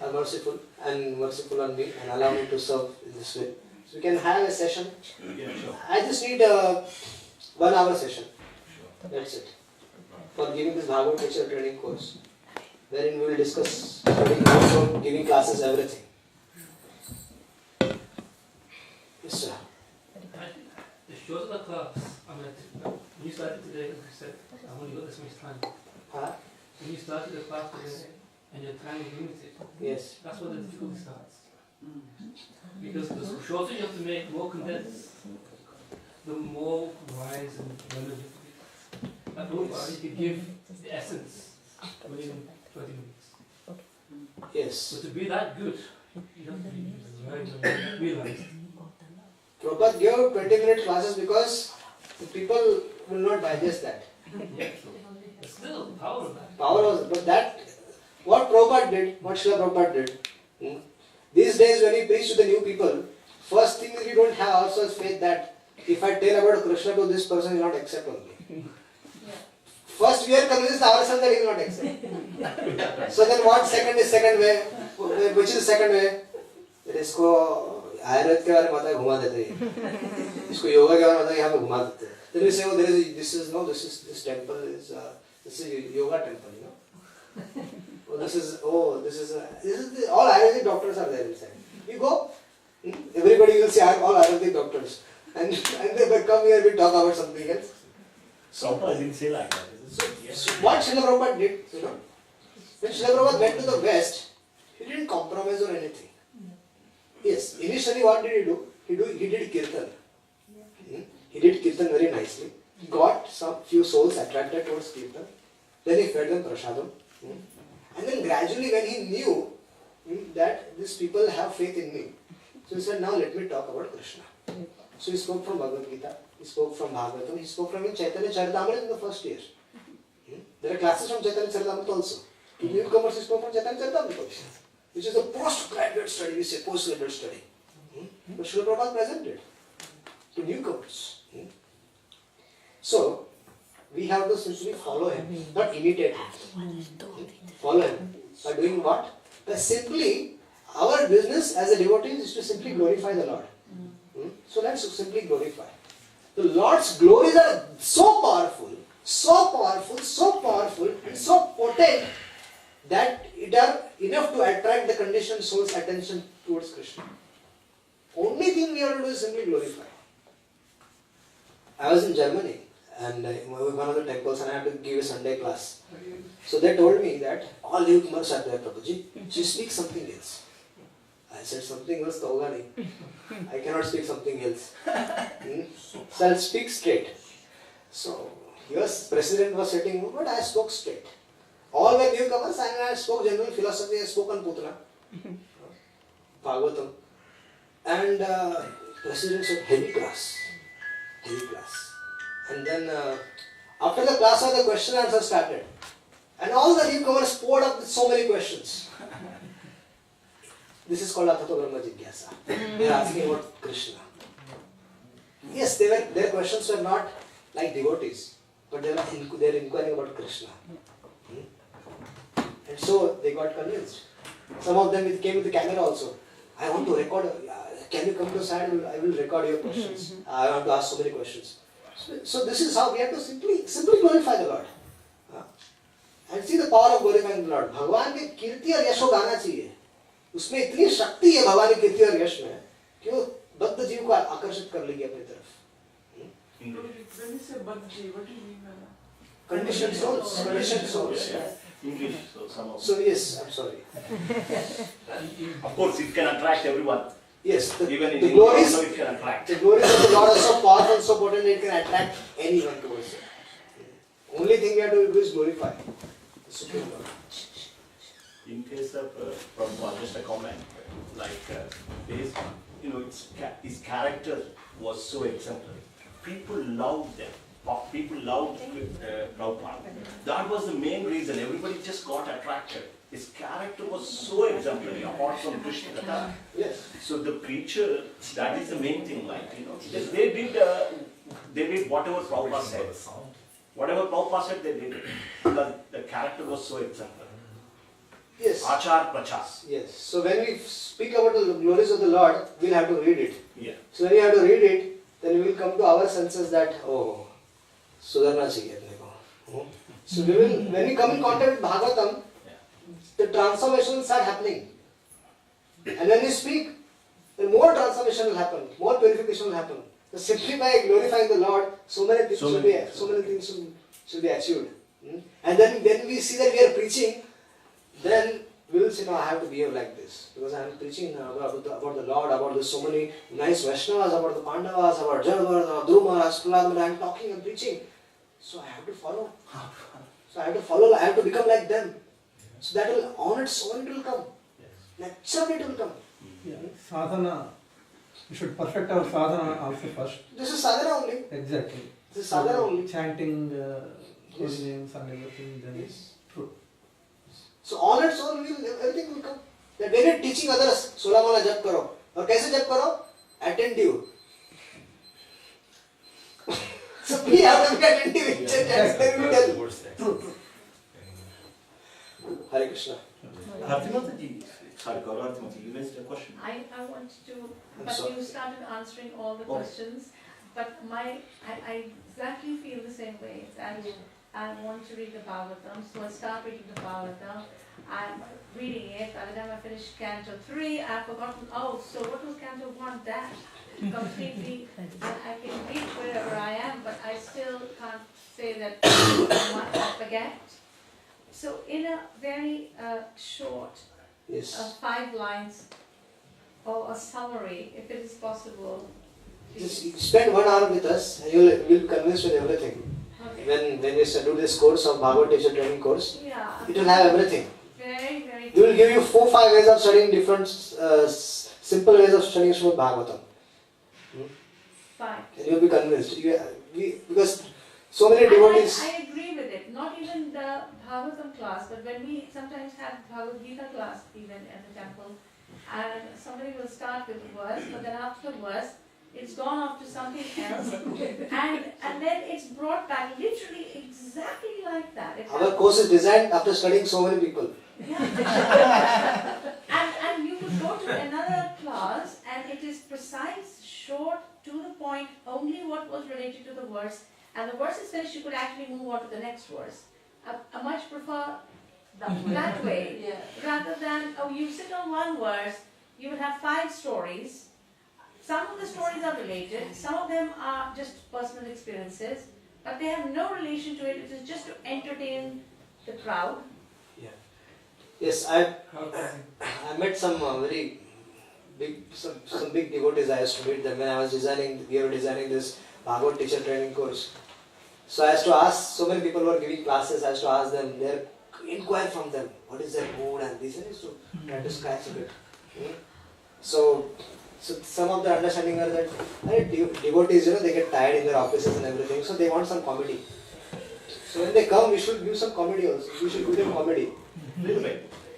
are merciful on me and allow me to serve in this way. So we can have a session. Yeah, sure. I just need a 1 hour session. That's it. For giving this Bhagavad Teacher training course, wherein we will discuss studying, also giving classes, everything. Yes, sir. The short of the class, when you started today, as I said, I've only got this much time. Huh? When you started the class today, and your time is limited, Yes. that's where the difficulty starts. Because the shorter you have to make, more condensed, the more wise and relevant it is. At Prabhupada, you could give the essence within 20 minutes. Yes. So to be that good, you have to be very realized. Prabhupada gave 20-minute classes because the people will not digest that. Yeah, so there's still power in that. Power was, but that, what Prabhupada did, what Srila Prabhupada did, these days when he preached to the new people, first thing is you don't have also faith that if I tell about Krishna to this person, he will not accept only. First we are convinced ourselves that he will not accept. So then what second way? Which is the second way? That इसको आयुर्वेद के बारे में बताया घुमा देते हैं, इसको योगा के बारे में बताया यहाँ पे घुमा देते हैं. Then we say, oh, this temple is a yoga temple, you know. All Ayurvedic doctors are there inside. You go, everybody will say all Ayurvedic doctors, and they come here, we talk about something else. So Prabhupada didn't say like that. So what Srila Prabhupada did, you know, when Srila Prabhupada went to the West, he didn't compromise or anything. Yes, initially what did he do? He did kirtan. He did kirtan very nicely. He got some few souls attracted towards kirtan. Then he fed them prasadam. And then gradually when he knew that these people have faith in me, so he said, now let me talk about Krishna. So he spoke from Bhagavad Gita, he spoke from Bhagavatam, he spoke from Chaitanya Charitamrita in the first year. There are classes from Chaitanya Charitamrita also. To newcomers, he spoke from Chaitanya Charitamrita also, which is a postgraduate study, we say postgraduate study. But Srila Prabhupada presented to newcomers. So, we have to simply follow him, not imitate him. Follow him. By doing what? By simply, our business as a devotee is to simply glorify the Lord. So let's simply glorify. The Lord's glories are so powerful, and so potent that it are enough to attract the conditioned soul's attention towards Krishna. Only thing we have to do is simply glorify. I was in Germany and one of the temples and I had to give a Sunday class. So they told me that all newcomers are there, Prabhuji. She speaks something else. I said something else to hoga nahi. I cannot speak something else. So I'll speak straight. So president was sitting, but I spoke straight. All were newcomers, and I spoke general philosophy. I spoke on Putana, Bhagavatam, and president said heavy class. And then after the class, the question and answer started, and all the newcomers poured up with so many questions. This is called Athato Brahma Jigyasa. They are asking about Krishna. Yes, their questions were not like devotees, but they are inquiring about Krishna. And so they got convinced. Some of them came with the camera also. I want to record. Can you come to the side? I will record your questions. I want to ask so many questions. So this is how we have to simply glorify the Lord. And see the power of glorifying the Lord. भगवान के कीर्ति और यश को गाना चाहिए. उसमें इतनी शक्ति है भगवान की कीर्ति और यश में कि वो बद्ध जीव को आकर्षित कर लेगी अपनी तरफ. When you say bad जीव, what do you mean by that? Conditioned souls. Conditioned souls. English, so some of So yes, I'm sorry. Of course, it can attract everyone. Yes, Even in the English glories, also it can attract. the glories of the Lord are so powerful, so potent, it can attract anyone towards it. Only thing we have to do is glorify the Supreme Lord. In case of Prabhupada, just a comment, like his character was so exemplary. People loved them. People loved Prabhupada. That was the main reason. Everybody just got attracted. His character was so exemplary, apart from Krishna Katha. Yes. So the preacher, that is the main thing, they did whatever Prabhupada said. Whatever Prabhupada said, they did it. Because the character was so exemplary. Yes. Achar Prachas. Yes. So when we speak about the glories of the Lord, we'll have to read it. Yeah. So when we have to read it, then we will come to our senses that, oh, Sudarna chahiye apne ko. So we will, when we come in contact with Bhagavatam, the transformation will start happening. And when we speak, then more transformation will happen, more purification will happen. So simply by glorifying the Lord, so many things should be achieved. And then when we see that we are preaching, then we will say, no, I have to behave like this. Because I am preaching about the Lord, about so many nice Vaishnavas, about the Pandavas, about Janavardhana, Dhruva Maharaj, Prahlad Maharaj, I am talking and preaching. So I have to follow. I have to become like them. So that will, on its own it will come. Naturally it will come. Yeah. Sadhana, we should perfect our sadhana also first. This is sadhana only. Exactly. This is sadhana only. Chanting holy Yes. names and everything, then Yes. true. So on its own everything will come. That when you are teaching others, 16 माला जप करो. और कैसे जप करो? Attentive. So we have to be attentive. True. Hare Krishna. Bhartimataji, sorry, Gaurav, you raised a question. I want to, I'm but sorry. you started answering all the Oh. questions. But I exactly feel the same way. That I want to read the Bhagavatam, so I start reading the Bhagavatam. I'm reading it. By the time I finish Canto 3, I've forgotten. Oh, so what was Canto 1? That completely. I can reach wherever I am, but I still can't say that I forget. So in a very short, Yes. 5 lines or a summary, if it is possible. Just spend 1 hour with us and you will be convinced with everything. Okay. When we do this course of Bhagavad Teacher training course, Yeah. it will have everything. Very, very. We will give you 4-5 ways of studying different simple ways of studying Srimad Bhagavatam. Fine. And you will be convinced. Because so many devotees. I agree with it. Not even the Bhagavatam class, but when we sometimes have Bhagavad Gita class even at the temple, and somebody will start with a verse, but then after the verse, it's gone off to something else, and then it's brought back literally exactly like that. It Our course is designed after studying so many people. Yeah. and you would go to another class and it is precise, short, to the point, only what was related to the verse, and the verse is finished, you could actually move on to the next verse. I much prefer that way, rather than, you sit on one verse, you will have 5 stories. Some of the stories are related, some of them are just personal experiences, but they have no relation to it. It is just to entertain the crowd. Yes, I met some very big, some big devotees. I used to meet them when I was designing. We were designing this Bhagavad Teacher training course. So I used to ask. So many people were giving classes. I used to ask them their inquire from them what is their mood and this, and to try to scratch a bit. So some of the understanding are that devotees, they get tired in their offices and everything, so they want some comedy. So when they come, we should give some comedy also. We should give them comedy.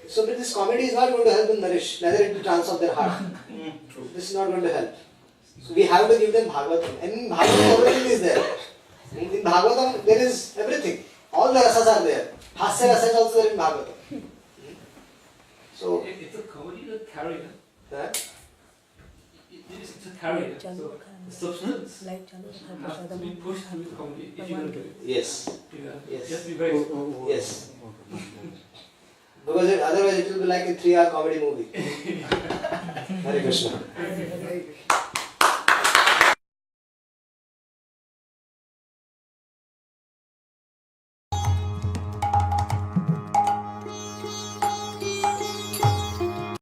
So but this comedy is not going to help them nourish, neither it will transform their heart. This is not going to help. So we have to give them Bhagavatam. And in Bhagavatam everything is there. In Bhagavatam there is everything. All the rasas are there. Hasya rasa is also there in Bhagavatam. So It's a comedy that carrier. that It's a carrier. So the substance has to be pushed through the comedy if you're going to do it. yes. You have to be very Yes. Because otherwise it will be like a 3-hour comedy movie. Hare Krishna.